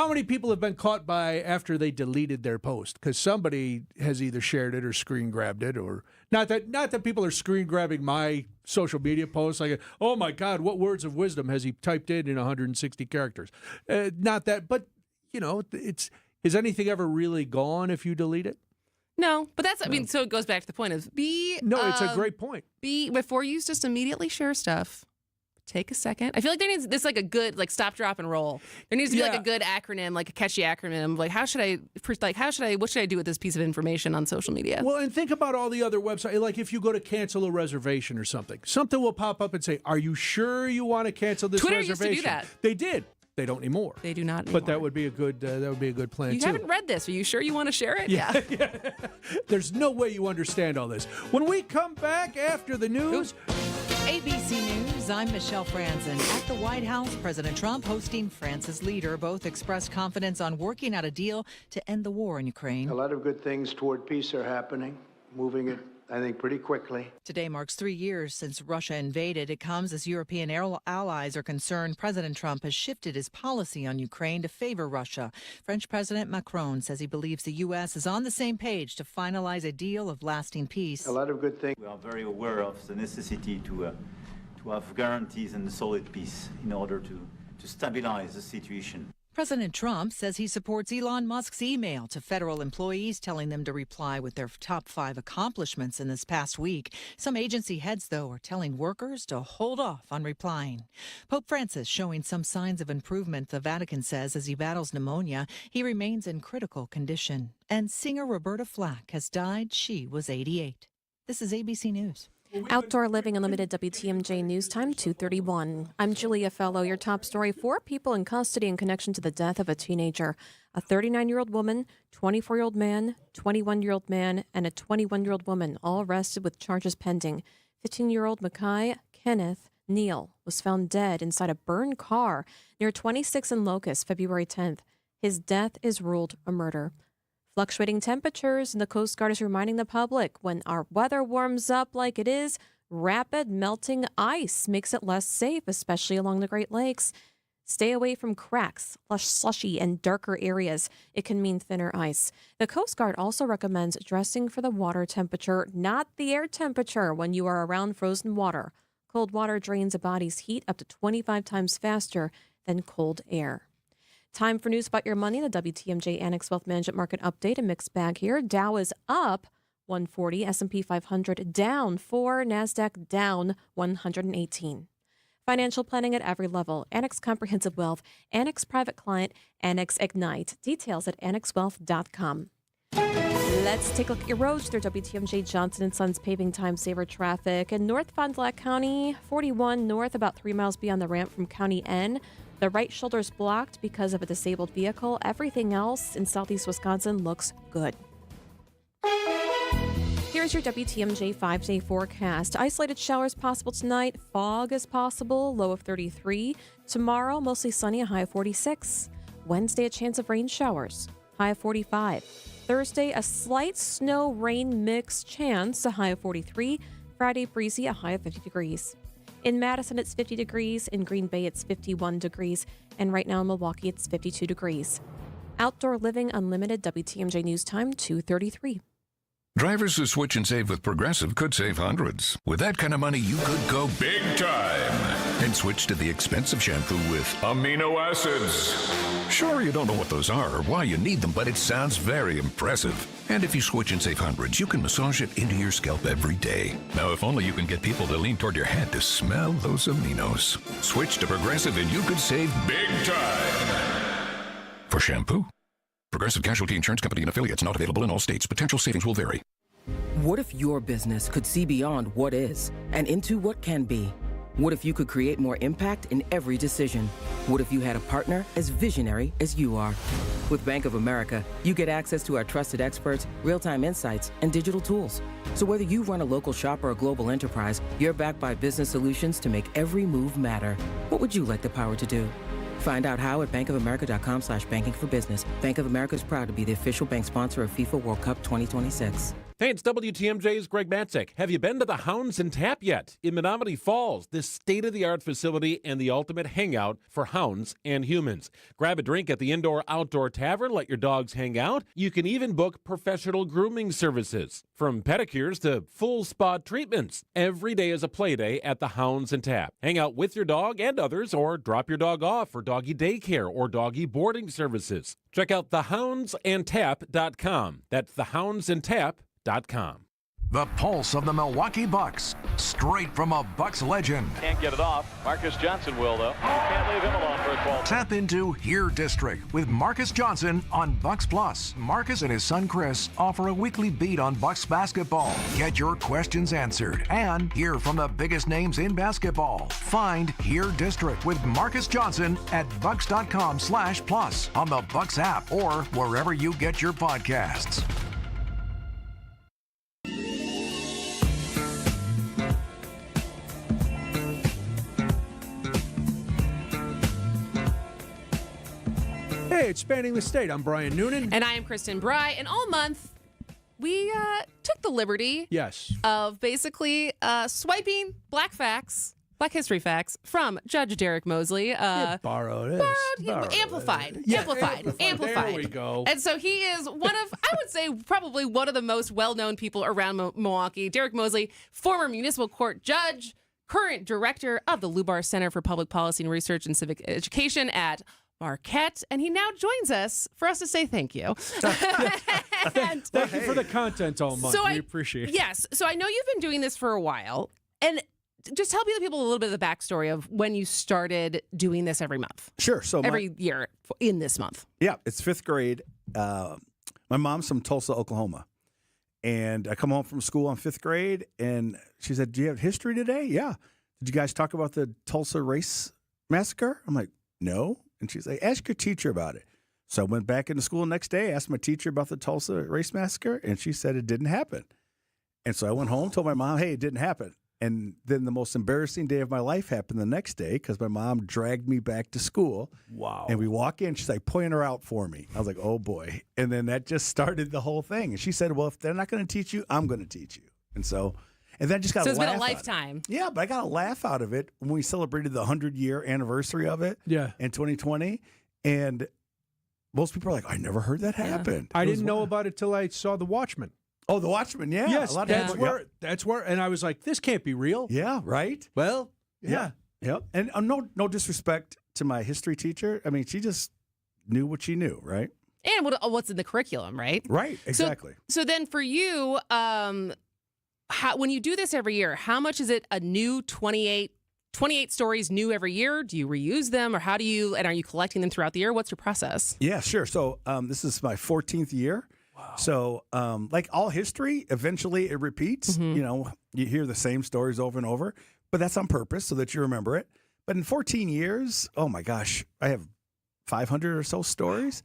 many people have been caught by after they deleted their post because somebody has either shared it or screen grabbed it, or not that people are screen grabbing my social media posts like, "Oh my God, what words of wisdom has he typed in 160 characters?" Not that, but is anything ever really gone if you delete it? No, but that's, so it goes back to the point of it's a great point. Before you just immediately share stuff, take a second. I feel like there needs this like a good stop, drop, and roll. There needs to be like a good acronym, like a catchy acronym. Like what should I do with this piece of information on social media? Well, and think about all the other websites. Like if you go to cancel a reservation or something will pop up and say, "Are you sure you want to cancel this Twitter reservation?" used to do that. They did. They don't anymore. They do not anymore. But that would be a good plan You too. haven't read this. Are you sure you want to share it? Yeah. There's no way you understand all this. When we come back after the news. ABC News, I'm Michelle Franzen. At the White House, President Trump hosting France's leader. Both expressed confidence on working out a deal to end the war in Ukraine. A lot of good things toward peace are happening, moving it, I think, pretty quickly. Today marks 3 years since Russia invaded. It comes as European allies are concerned President Trump has shifted his policy on Ukraine to favor Russia. French President Macron says he believes the U.S. is on the same page to finalize a deal of lasting peace. A lot of good things. We are very aware of the necessity to have guarantees and solid peace in order to stabilize the situation. President Trump says he supports Elon Musk's email to federal employees telling them to reply with their top 5 accomplishments in this past week. Some agency heads, though, are telling workers to hold off on replying. Pope Francis showing some signs of improvement, the Vatican says, as he battles pneumonia. He remains in critical condition. And singer Roberta Flack has died. She was 88. This is ABC News. Outdoor Living Unlimited WTMJ News Time 2:31. I'm Julia Fellow. Your top story: 4 people in custody in connection to the death of a teenager. A 39-year-old woman, 24-year-old man, 21-year-old man, and a 21-year-old woman, all arrested with charges pending. 15-year-old Mackay Kenneth Neal was found dead inside a burned car near 26 and Locust, February 10th. His death is ruled a murder. Fluctuating temperatures, and the Coast Guard is reminding the public when our weather warms up like it is, rapid melting ice makes it less safe, especially along the Great Lakes. Stay away from cracks, slushy, and darker areas. It can mean thinner ice. The Coast Guard also recommends dressing for the water temperature, not the air temperature, when you are around frozen water. Cold water drains a body's heat up to 25 times faster than cold air. Time for news about your money. The WTMJ Annex Wealth Management Market Update. A mixed bag here. Dow is up 140. S&P 500 down 4. NASDAQ down 118. Financial planning at every level. Annex Comprehensive Wealth, Annex Private Client, Annex Ignite. Details at annexwealth.com. Let's take a look at your roads through WTMJ Johnson & Sons paving time saver traffic. In North Fond du Lac County, 41 north, about 3 miles beyond the ramp from County N. The right shoulder is blocked because of a disabled vehicle. Everything else in southeast Wisconsin looks good. Here's your WTMJ 5-day forecast. Isolated showers possible tonight. Fog is possible, low of 33. Tomorrow, mostly sunny, a high of 46. Wednesday, a chance of rain showers, high of 45. Thursday, a slight snow-rain mix chance, a high of 43. Friday, breezy, a high of 50 degrees. In Madison, it's 50 degrees. In Green Bay, it's 51 degrees. And right now in Milwaukee, it's 52 degrees. Outdoor Living Unlimited, WTMJ News Time, 2:33. Drivers who switch and save with Progressive could save hundreds. With that kind of money, you could go big time and switch to the expensive shampoo with amino acids. Sure, you don't know what those are or why you need them, but it sounds very impressive. And if you switch and save hundreds, you can massage it into your scalp every day. Now, if only you can get people to lean toward your head to smell those aminos. Switch to Progressive and you could save big time. For shampoo. Progressive Casualty Insurance Company and affiliates, not available in all states. Potential savings will vary. What if your business could see beyond what is and into what can be? What if you could create more impact in every decision? What if you had a partner as visionary as you are? With Bank of America, you get access to our trusted experts, real-time insights, and digital tools. So whether you run a local shop or a global enterprise, you're backed by business solutions to make every move matter. What would you like the power to do? Find out how at bankofamerica.com/banking for business. Bank of America is proud to be the official bank sponsor of FIFA World Cup 2026. Hey, it's WTMJ's Greg Matzik. Have you been to the Hounds and Tap yet? In Menominee Falls, this state-of-the-art facility and the ultimate hangout for hounds and humans. Grab a drink at the indoor-outdoor tavern, let your dogs hang out. You can even book professional grooming services, from pedicures to full spa treatments. Every day is a play day at the Hounds and Tap. Hang out with your dog and others, or drop your dog off for doggy daycare or doggy boarding services. Check out thehoundsandtap.com. That's thehoundsandtap.com. The pulse of the Milwaukee Bucks, straight from a Bucks legend. Can't get it off. Marcus Johnson will, though. Can't leave him alone for a 12. Tap into Here District with Marcus Johnson on Bucks Plus. Marcus and his son Chris offer a weekly beat on Bucks basketball. Get your questions answered and hear from the biggest names in basketball. Find Here District with Marcus Johnson at bucks.com/plus on the Bucks app or wherever you get your podcasts. Hey, it's Spanning the State. I'm Brian Noonan. And I am Kristin Brey. And all month, we took the liberty of basically swiping Black history facts from Judge Derek Mosley. Amplified. Amplified. There we go. And so he is one of, I would say, probably one of the most well-known people around Milwaukee. Derek Mosley, former municipal court judge, current director of the Lubar Center for Public Policy and Research and Civic Education at Marquette, and he now joins us for us to say thank you. Thank you for the content all month. We appreciate it. Yes. So I know you've been doing this for a while, and just tell people a little bit of the backstory of when you started doing this every month. Sure. So every year in this month. Yeah, it's fifth grade. My mom's from Tulsa, Oklahoma. And I come home from school on fifth grade, and she said, "Do you have history today?" "Yeah." "Did you guys talk about the Tulsa race massacre?" I'm like, "No." And she's like, "Ask your teacher about it." So I went back into school the next day, asked my teacher about the Tulsa race massacre, and she said it didn't happen. And so I went home, told my mom, "Hey, it didn't happen." And then the most embarrassing day of my life happened the next day because my mom dragged me back to school. Wow. And we walk in, she's like, "Point her out for me." I was like, "Oh, boy." And then that just started the whole thing. And she said, "Well, if they're not going to teach you, I'm going to teach you." And so, and then I just got a laugh. So it's been a lifetime. Yeah, but I got a laugh out of it when we celebrated the 100-year anniversary of it in 2020. And most people are like, "I never heard that happen." I didn't know about it till I saw The Watchmen. Oh, The Watchmen, yeah. Yes, a lot of that's where, and I was like, this can't be real. Yeah, right? Well, yeah. And no disrespect to my history teacher. I mean, she just knew what she knew, right? And what's in the curriculum, right? Right, exactly. So then for you, when you do this every year, how much is it a new 28 28 stories new every year. Do you reuse them, or are you collecting them throughout the year? What's your process? Yeah, sure. So this is my 14th year. Wow. So like all history, eventually it repeats. Mm-hmm. You know, you hear the same stories over and over, but that's on purpose so that you remember it. But in 14 years, oh my gosh, I have 500 or so stories.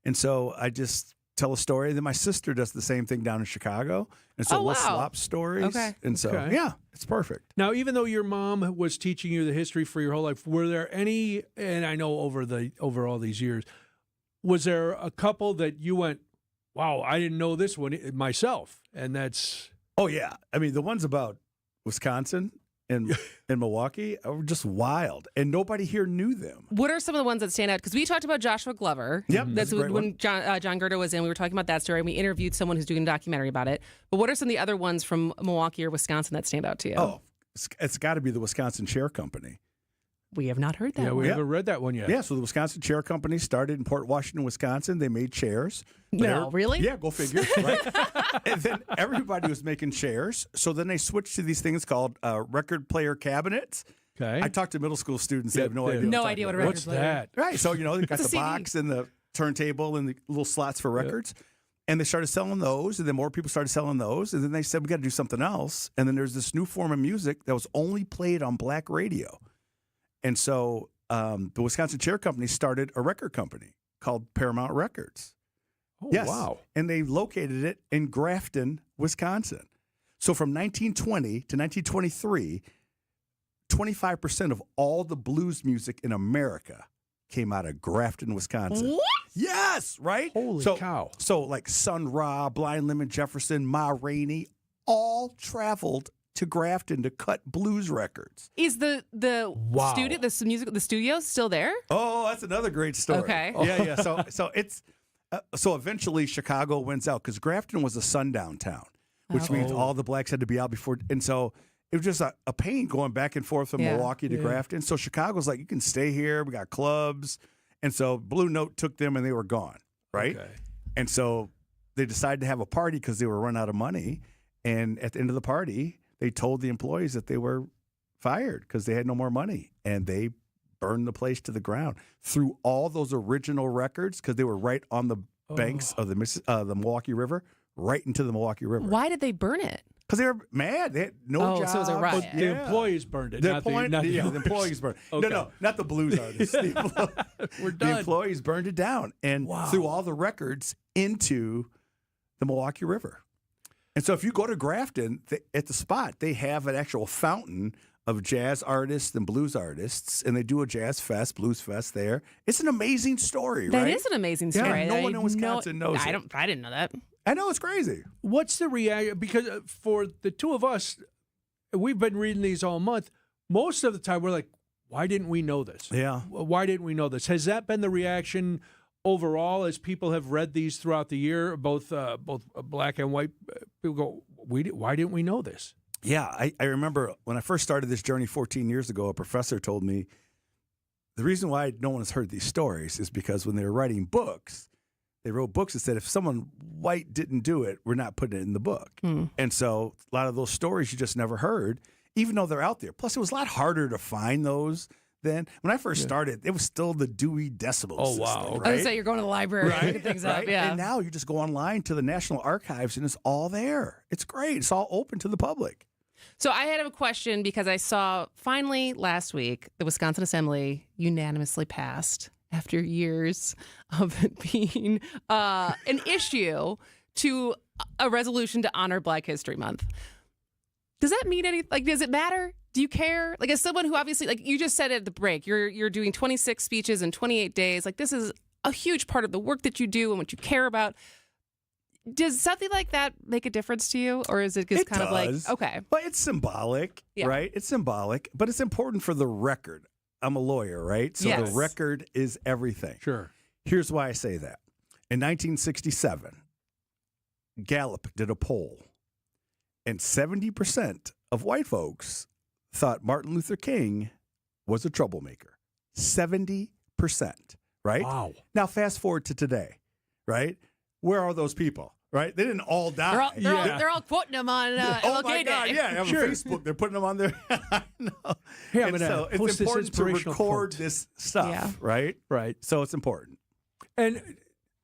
And so I just tell a story. Then my sister does the same thing down in Chicago. And so we'll swap stories. Okay. And so, yeah, it's perfect. Now, even though your mom was teaching you the history for your whole life, were there any, and I know over all these years, was there a couple that you went, wow, I didn't know this one myself? And that's... Oh, yeah. I mean, the ones about Wisconsin and Milwaukee are just wild, and nobody here knew them. What are some of the ones that stand out? Because we talked about Joshua Glover. Yep, that's a great when John Gerda was in. We were talking about that story, and we interviewed someone who's doing a documentary about it. But what are some of the other ones from Milwaukee or Wisconsin that stand out to you? Oh, it's got to be the Wisconsin Chair Company. We have not heard that. Yeah, we haven't read that one yet. Yeah, so the Wisconsin Chair Company started in Port Washington, Wisconsin. They made chairs. No, really? Yeah, go figure. Right? And then everybody was making chairs. So then they switched to these things called record player cabinets. Okay. I talked to middle school students. They have no idea. No idea what a record What's player that? Right. So, you know, they got the CD. box and the turntable and the little slots for records. And they started selling those, and then more people started selling those. And then they said, we got to do something else. And then there's this new form of music that was only played on black radio. And so the Wisconsin Chair Company started a record company called Paramount Records. Oh, yes. wow. And they located it in Grafton, Wisconsin. So from 1920 to 1923, 25% of all the blues music in America came out of Grafton, Wisconsin. What? Yes, right? Holy cow. So like Sun Ra, Blind Lemon Jefferson, Ma Rainey, all traveled to Grafton to cut blues records. Is the studio, the studio still there? Oh, that's another great story. Okay. Yeah. So it's so eventually Chicago wins out because Grafton was a sundown town, which means all the blacks had to be out before, and so it was just a pain going back and forth from Milwaukee to Grafton. So Chicago's like, you can stay here. We got clubs, and so Blue Note took them and they were gone, right? Okay. And so they decided to have a party because they were run out of money, and at the end of the party, they told the employees that they were fired because they had no more money, and they burned the place to the ground. Threw all those original records because they were right on the banks of the Milwaukee River, right into the Milwaukee River. Why did they burn it? Because they were mad. They had no jobs. So it was a riot. The employees burned it. The the employees burned it. Okay. No, not the blues artists. We're The done. employees burned it down and threw all the records into the Milwaukee River. And so if you go to Grafton, at the spot, they have an actual fountain of jazz artists and blues artists, and they do a jazz fest, blues fest there. It's an amazing story, right? That is an amazing story. Yeah, no one in Wisconsin knows it. I didn't know that. I know, it's crazy. What's the reaction? Because for the two of us, we've been reading these all month. Most of the time, we're like, why didn't we know this? Yeah. Why didn't we know this? Has that been the reaction overall as people have read these throughout the year, both black and white? People go, why didn't we know this? Yeah, I remember when I first started this journey 14 years ago, a professor told me the reason why no one has heard these stories is because when they were writing books, they wrote books that said if someone white didn't do it, we're not putting it in the book. And so a lot of those stories you just never heard, even though they're out there. Plus, it was a lot harder to find those then. When I first started, it was still the Dewey Decimal system. Wow. I Right? was say you're going to the library and looking things up. Right? Yeah. And now you just go online to the National Archives and it's all there. It's great. It's all open to the public. So I had a question because I saw finally last week the Wisconsin Assembly unanimously passed after years of it being an issue to a resolution to honor Black History Month. Does that mean anything? Like, does it matter? Do you care? Like, as someone who obviously, like you just said at the break, you're doing 26 speeches in 28 days. Like, this is a huge part of the work that you do and what you care about. Does something like that make a difference to you? Or is it just kind of like, okay. But it's symbolic, right? It's symbolic, but it's important for the record. I'm a lawyer, right? So the record is everything. Sure. Here's why I say that. In 1967, Gallup did a poll, and 70% of white folks thought Martin Luther King was a troublemaker. 70%, right? Wow. Now, fast forward to today, right? Where are those people, right? They didn't all die. They're all quoting them on oh MLK my God, Day. yeah, on Facebook. They're putting them on there. I know. Yeah, And so it's important to record this stuff, right? Right. So it's important. And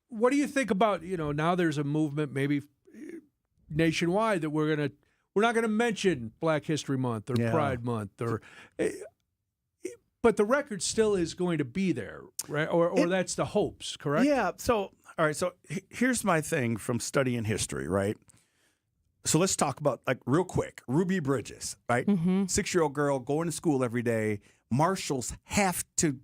what do you think about, now there's a movement maybe nationwide that we're not going to mention Black History Month or Pride Month but the record still is going to be there, right? Or that's the hopes, correct? Yeah. So, all right. So here's my thing from studying history, right? So let's talk about, like, real quick, Ruby Bridges, right? 6-year-old girl going to school every day. Marshals have to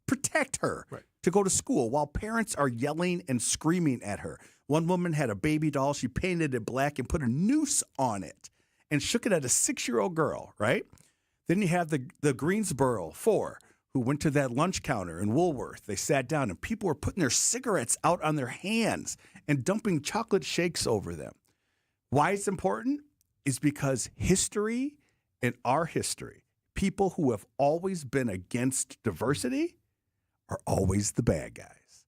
protect her to go to school while parents are yelling and screaming at her. One woman had a baby doll. She painted it black and put a noose on it and shook it at a 6-year-old girl, right? Then you have the Greensboro 4 who went to that lunch counter in Woolworth. They sat down and people were putting their cigarettes out on their hands and dumping chocolate shakes over them. Why it's important is because history, in our history, people who have always been against diversity are always the bad guys.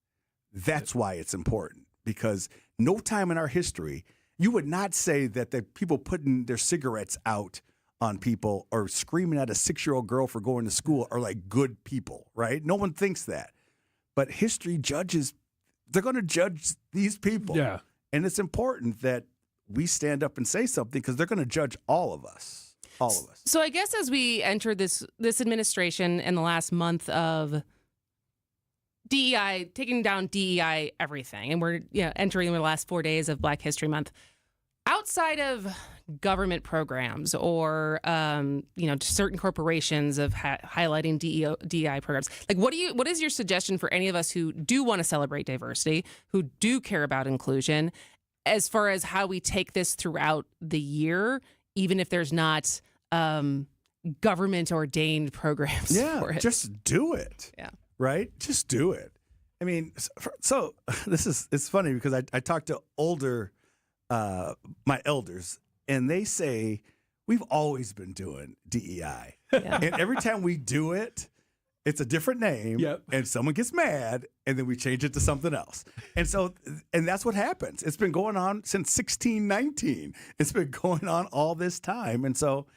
That's why it's important, because no time in our history, you would not say that the people putting their cigarettes out on people or screaming at a 6-year-old girl for going to school are like good people, right? No one thinks that. But history judges, they're going to judge these people. Yeah. And it's important that we stand up and say something because they're going to judge all of us. All of us. So I guess as we enter this administration in the last month of DEI, taking down DEI everything, and we're entering the last 4 days of Black History Month, outside of government programs or certain corporations of highlighting DEI programs, like what is your suggestion for any of us who do want to celebrate diversity, who do care about inclusion, as far as how we take this throughout the year, even if there's not government ordained programs for it? Just do it. Yeah. Right? Just do it. I mean, so it's funny because I talk to my elders, and they say, we've always been doing DEI. Yeah. And every time we do it, it's a different name, and someone gets mad, and then we change it to something else. And that's what happens. It's been going on since 1619. It's been going on all this time. And so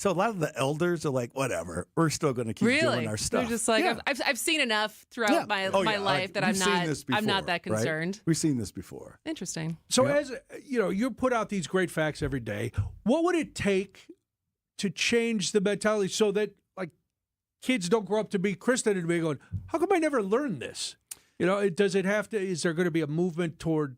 a lot of the elders are like, whatever, we're still going to keep doing our stuff. They're just like, I've seen enough throughout my life that I'm not that concerned. Right? We've seen this before. Interesting. So as you put out these great facts every day, what would it take to change the mentality so that kids don't grow up to be Kristin and be going, how come I never learned this? Does it have to? Is there going to be a movement toward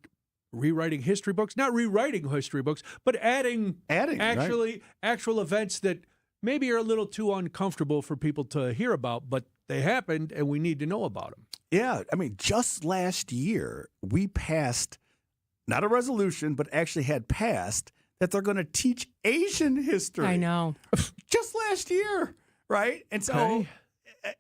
rewriting history books? Not rewriting history books, but adding actual events that maybe are a little too uncomfortable for people to hear about, but they happened and we need to know about them. Yeah, I mean, just last year we passed not a resolution, but actually had passed that they're going to teach Asian history. I know. Just last year, right? And so,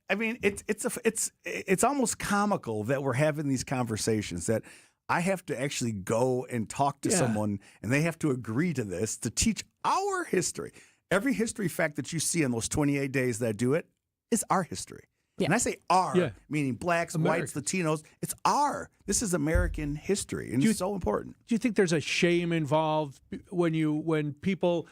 I mean, it's almost comical that we're having these conversations that I have to actually go and talk to someone, and they have to agree to this to teach our history. Every history fact that you see in those 28 days that I do it is our history. Yeah. And I say our, meaning blacks, whites, Latinos. It's our. This is American history, and it's so important. Do you think there's a shame involved when people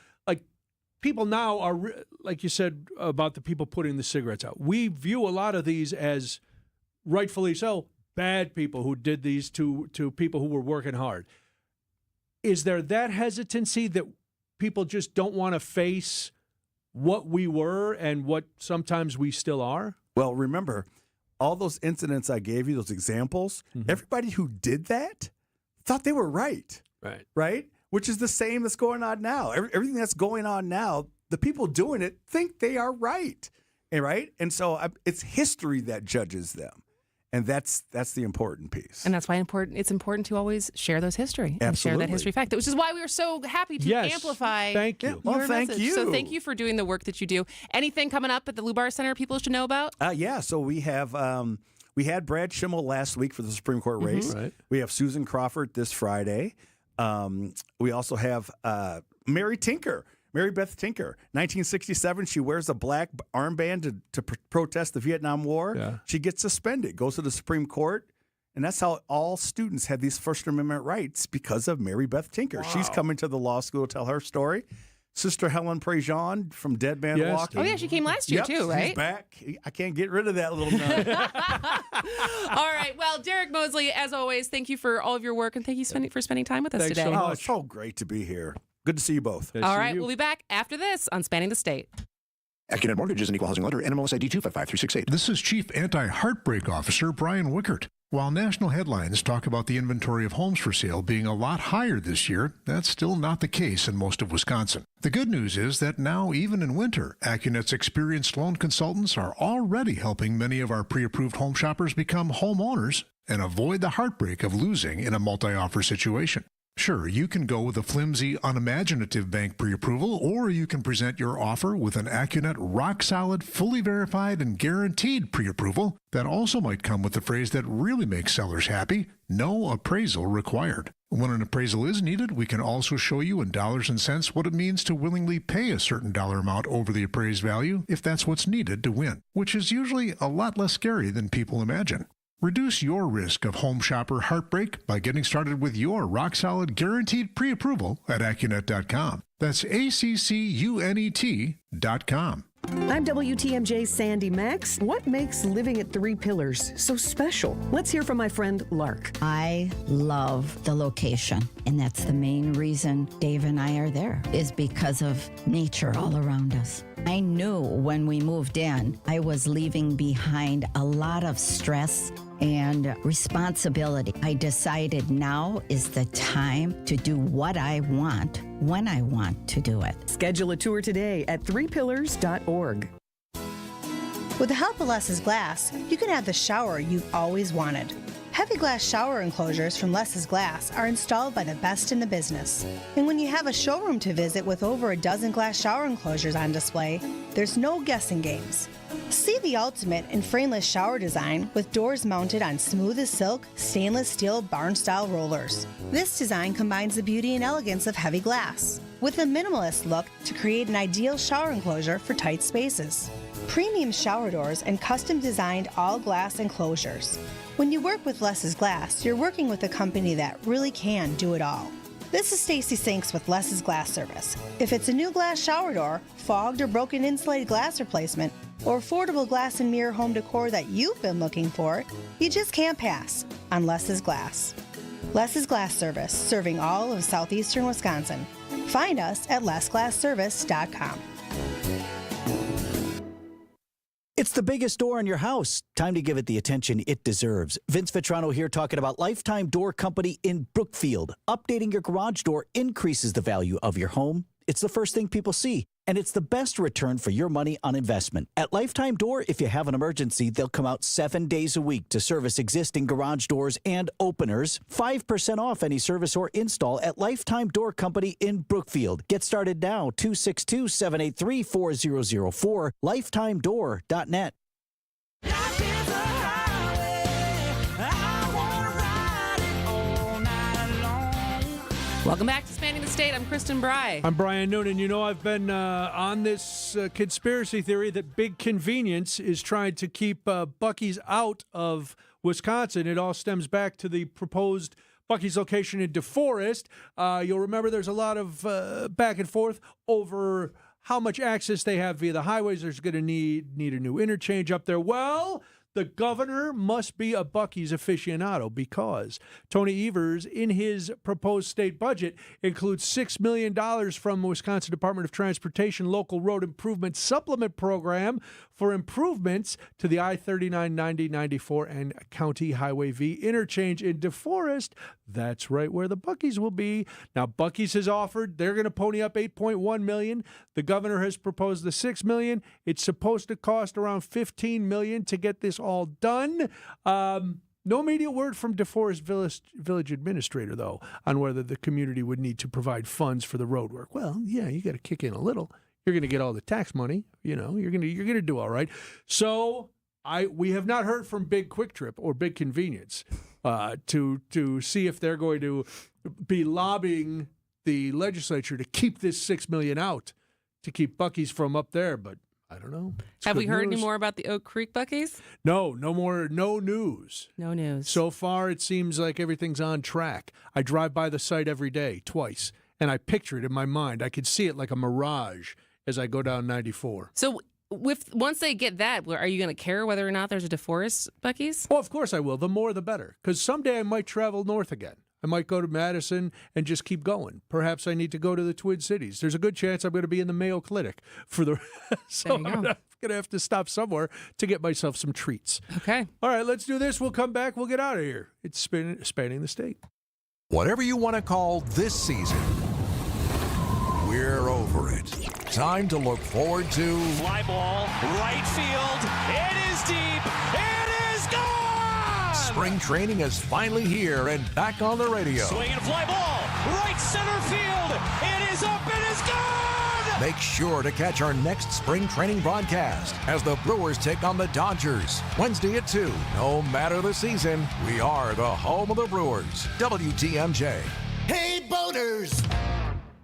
now are, like you said about the people putting the cigarettes out? We view a lot of these as, rightfully so, bad people who did these to people who were working hard. Is there that hesitancy that people just don't want to face what we were and what sometimes we still are? Well, remember, all those incidents I gave you, those examples, everybody who did that thought they were right. Right? Which is the same that's going on now. Everything that's going on now, the people doing it think they are right. And so it's history that judges them. And that's the important piece. And that's why it's important to always share those history and share that history fact, which is why we are so happy to amplify thank you. your thank message. you. So thank you for doing the work that you do. Anything coming up at the Lubar Center people should know about? So we have we had Brad Schimmel last week for the Supreme Court race. Right. We have Susan Crawford this Friday. We also have Mary Beth Tinker, 1967. She wears a black armband to protest the Vietnam War. Yeah. She gets suspended, goes to the Supreme Court, And that's how all students had these First Amendment rights because of Mary Beth Tinker. Wow. She's coming to the law school to tell her story. Sister Helen Prejean from Dead Man Walking. Oh, yeah, she came last year, too, right? She's back. I can't get rid of that little nut. All right. Well, Derek Mosley, as always, thank you for all of your work, and thank you for spending time with us today. So it's so great to be here. Good to see you both. All right. We'll be back after this on Spanning the State. AccuNet Mortgage is an equal housing lender. NMLS ID 255368. This is Chief Anti-Heartbreak Officer Brian Wickert. While national headlines talk about the inventory of homes for sale being a lot higher this year, that's still not the case in most of Wisconsin. The good news is that now, even in winter, AccuNet's experienced loan consultants are already helping many of our pre-approved home shoppers become homeowners and avoid the heartbreak of losing in a multi-offer situation. Sure, you can go with a flimsy, unimaginative bank pre-approval, or you can present your offer with an AccuNet rock-solid, fully verified, and guaranteed pre-approval that also might come with the phrase that really makes sellers happy: no appraisal required. When an appraisal is needed, we can also show you in dollars and cents what it means to willingly pay a certain dollar amount over the appraised value if that's what's needed to win, which is usually a lot less scary than people imagine. Reduce your risk of home shopper heartbreak by getting started with your rock-solid guaranteed pre-approval at AccuNet.com. That's ACCUNET.com. I'm WTMJ's Sandy Max. What makes living at Three Pillars so special? Let's hear from my friend Lark. I love the location, and that's the main reason Dave and I are there, is because of nature all around us. I knew when we moved in, I was leaving behind a lot of stress and responsibility. I decided now is the time to do what I want when I want to do it. Schedule a tour today at threepillars.org. With the help of Less's Glass, you can have the shower you've always wanted. Heavy glass shower enclosures from Less's Glass are installed by the best in the business. And when you have a showroom to visit with over a dozen glass shower enclosures on display, there's no guessing games. See the ultimate in frameless shower design with doors mounted on smooth as silk, stainless steel barn-style rollers. This design combines the beauty and elegance of heavy glass with a minimalist look to create an ideal shower enclosure for tight spaces. Premium shower doors and custom-designed all-glass enclosures. When you work with Less's Glass, you're working with a company that really can do it all. This is Stacy Sinks with Less's Glass Service. If it's a new glass shower door, fogged or broken insulated glass replacement, or affordable glass and mirror home decor that you've been looking for, you just can't pass on Less's Glass. Less's Glass Service, serving all of southeastern Wisconsin. Find us at lessglassservice.com. It's the biggest door in your house. Time to give it the attention it deserves. Vince Vitrano here talking about Lifetime Door Company in Brookfield. Updating your garage door increases the value of your home. It's the first thing people see, and it's the best return for your money on investment. At Lifetime Door, if you have an emergency, they'll come out 7 days a week to service existing garage doors and openers. 5% off any service or install at Lifetime Door Company in Brookfield. Get started now, 262-783-4004, lifetimedoor.net. Welcome back to Spanning the State. I'm Kristin Brey. I'm Brian Noonan. You know, I've been on this conspiracy theory that Big Convenience is trying to keep Buc-ee's out of Wisconsin. It all stems back to the proposed Buc-ee's location in DeForest. You'll remember there's a lot of back and forth over how much access they have via the highways. There's going to need a new interchange up there. Well, the governor must be a Buc-ee's aficionado because Tony Evers, in his proposed state budget, includes $6 million from the Wisconsin Department of Transportation Local Road Improvement Supplement Program for improvements to the I-39, 90, 94, and County Highway V interchange in DeForest. That's right where the Buc-ee's will be. Now, Buc-ee's has offered they're going to pony up $8.1 million. The governor has proposed the $6 million. It's supposed to cost around $15 million to get this all done. No immediate word from DeForest Village Administrator, though, on whether the community would need to provide funds for the road work. Well, yeah, you got to kick in a little. You're going to get all the tax money. You know, you're going to do all right. So we have not heard from Big Quick Trip or Big Convenience to see if they're going to be lobbying the legislature to keep this $6 million out, to keep Buc-ee's from up there. But I don't know. It's Have we good heard any news. more about the Oak Creek Buckies? No more. No news. No news. So far, it seems like everything's on track. I drive by the site every day, twice, and I picture it in my mind. I could see it like a mirage as I go down 94. So once they get that, are you going to care whether or not there's a DeForest Bucky's? Oh, of course I will. The more, the better. Because someday I might travel north again. I might go to Madison and just keep going. Perhaps I need to go to the Twin Cities. There's a good chance I'm going to be in the Mayo Clinic for the. So I'm going to have to stop somewhere to get myself some treats. Okay. All right, let's do this. We'll come back. We'll get out of here. It's spanning the state. Whatever you want to call this season, we're over it. Time to look forward to Fly ball, right field. It is deep. It is gone. spring training is finally here and back on the radio. Swing and fly ball, right center field. It is up. It is gone. Make sure to catch our next spring training broadcast as the Brewers take on the Dodgers Wednesday at 2. No matter the season, we are the home of the Brewers. WTMJ. Hey, boaters!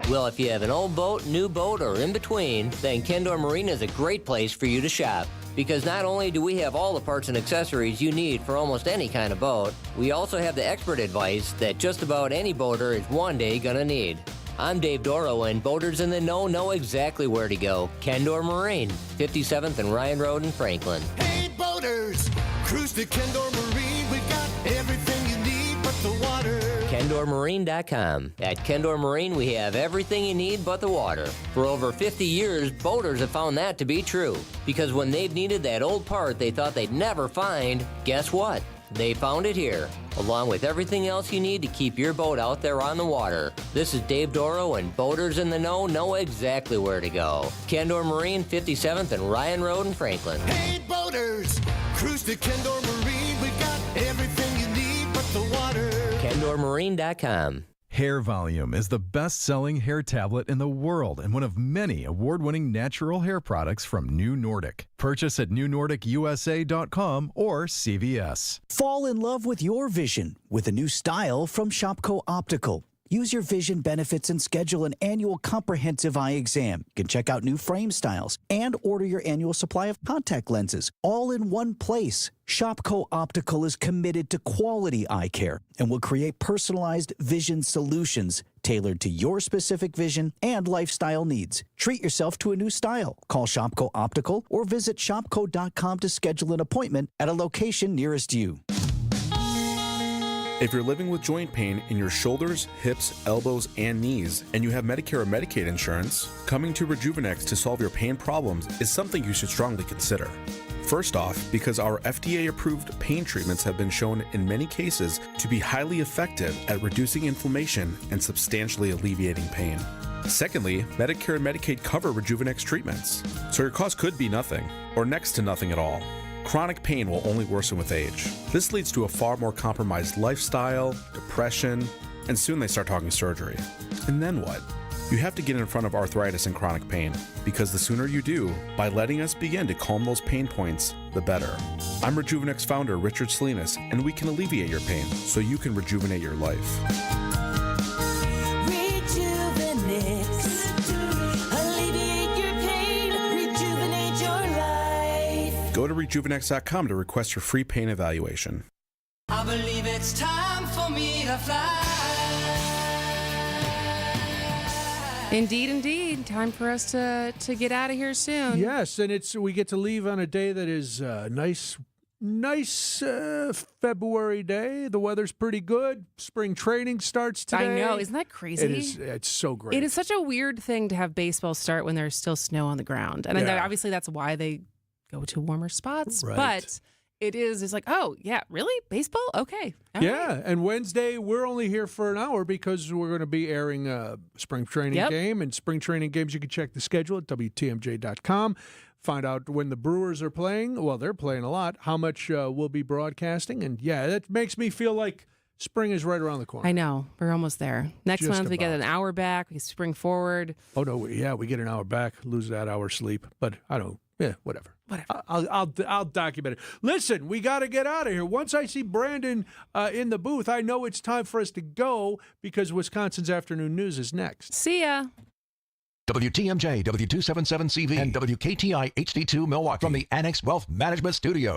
Well, if you have an old boat, new boat, or in between, then Kendor Marine is a great place for you to shop. Because not only do we have all the parts and accessories you need for almost any kind of boat, we also have the expert advice that just about any boater is one day gonna need. I'm Dave Doro, and boaters in the know exactly where to go. Kendor Marine, 57th and Ryan Road in Franklin. Hey, boaters! Cruise to Kendor Marine. We've got everything you need but the water. KendorMarine.com. At Kendor Marine, we have everything you need but the water. For over 50 years, boaters have found that to be true. Because when they've needed that old part they thought they'd never find, guess what? They found it here, along with everything else you need to keep your boat out there on the water. This is Dave Doro, and boaters in the know exactly where to go. Kendor Marine, 57th and Ryan Road in Franklin. Hey, boaters! Cruise to Kendor Marine. We've got everything you need but the water. KendorMarine.com. Hair Volume is the best-selling hair tablet in the world and one of many award-winning natural hair products from New Nordic. Purchase at newnordicusa.com or CVS. Fall in love with your vision with a new style from Shopko Optical. Use your vision benefits and schedule an annual comprehensive eye exam. You can check out new frame styles and order your annual supply of contact lenses all in one place. Shopko Optical is committed to quality eye care and will create personalized vision solutions tailored to your specific vision and lifestyle needs. Treat yourself to a new style. Call Shopko Optical or visit shopko.com to schedule an appointment at a location nearest you. If you're living with joint pain in your shoulders, hips, elbows, and knees, and you have Medicare or Medicaid insurance, coming to Rejuvenex to solve your pain problems is something you should strongly consider. First off, because our FDA-approved pain treatments have been shown in many cases to be highly effective at reducing inflammation and substantially alleviating pain. Secondly, Medicare and Medicaid cover Rejuvenex treatments, so your cost could be nothing, or next to nothing at all. Chronic pain will only worsen with age. This leads to a far more compromised lifestyle, depression, and soon they start talking surgery. And then what? You have to get in front of arthritis and chronic pain, because the sooner you do, by letting us begin to calm those pain points, the better. I'm Rejuvenex founder Richard Salinas, and we can alleviate your pain so you can rejuvenate your life. Go to rejuvenex.com to request your free pain evaluation. I believe it's time for me to fly. Indeed. Time for us to get out of here soon. Yes, and we get to leave on a day that is nice February day. The weather's pretty good. Spring training starts today. I know. Isn't that crazy? It is. It's so great. It is such a weird thing to have baseball start when there's still snow on the ground. And Yeah. obviously that's why they go to warmer spots. Right. But it's like, oh, yeah, really? Baseball? Okay. All Yeah, right. and Wednesday we're only here for an hour because we're going to be airing a spring training game. And spring training games, you can check the schedule at WTMJ.com. Find out when the Brewers are playing. Well, they're playing a lot. How much we'll be broadcasting. And, yeah, that makes me feel like spring is right around the corner. I know. We're almost there. Next Just month we get about. an hour back. We spring forward. Oh, no, yeah, we get an hour back, lose that hour sleep. But I don't, whatever. I'll document it. Listen, we got to get out of here. Once I see Brandon in the booth, I know it's time for us to go because Wisconsin's Afternoon News is next. See ya. WTMJ, W277CV, and WKTI HD2 Milwaukee from the Annex Wealth Management Studio.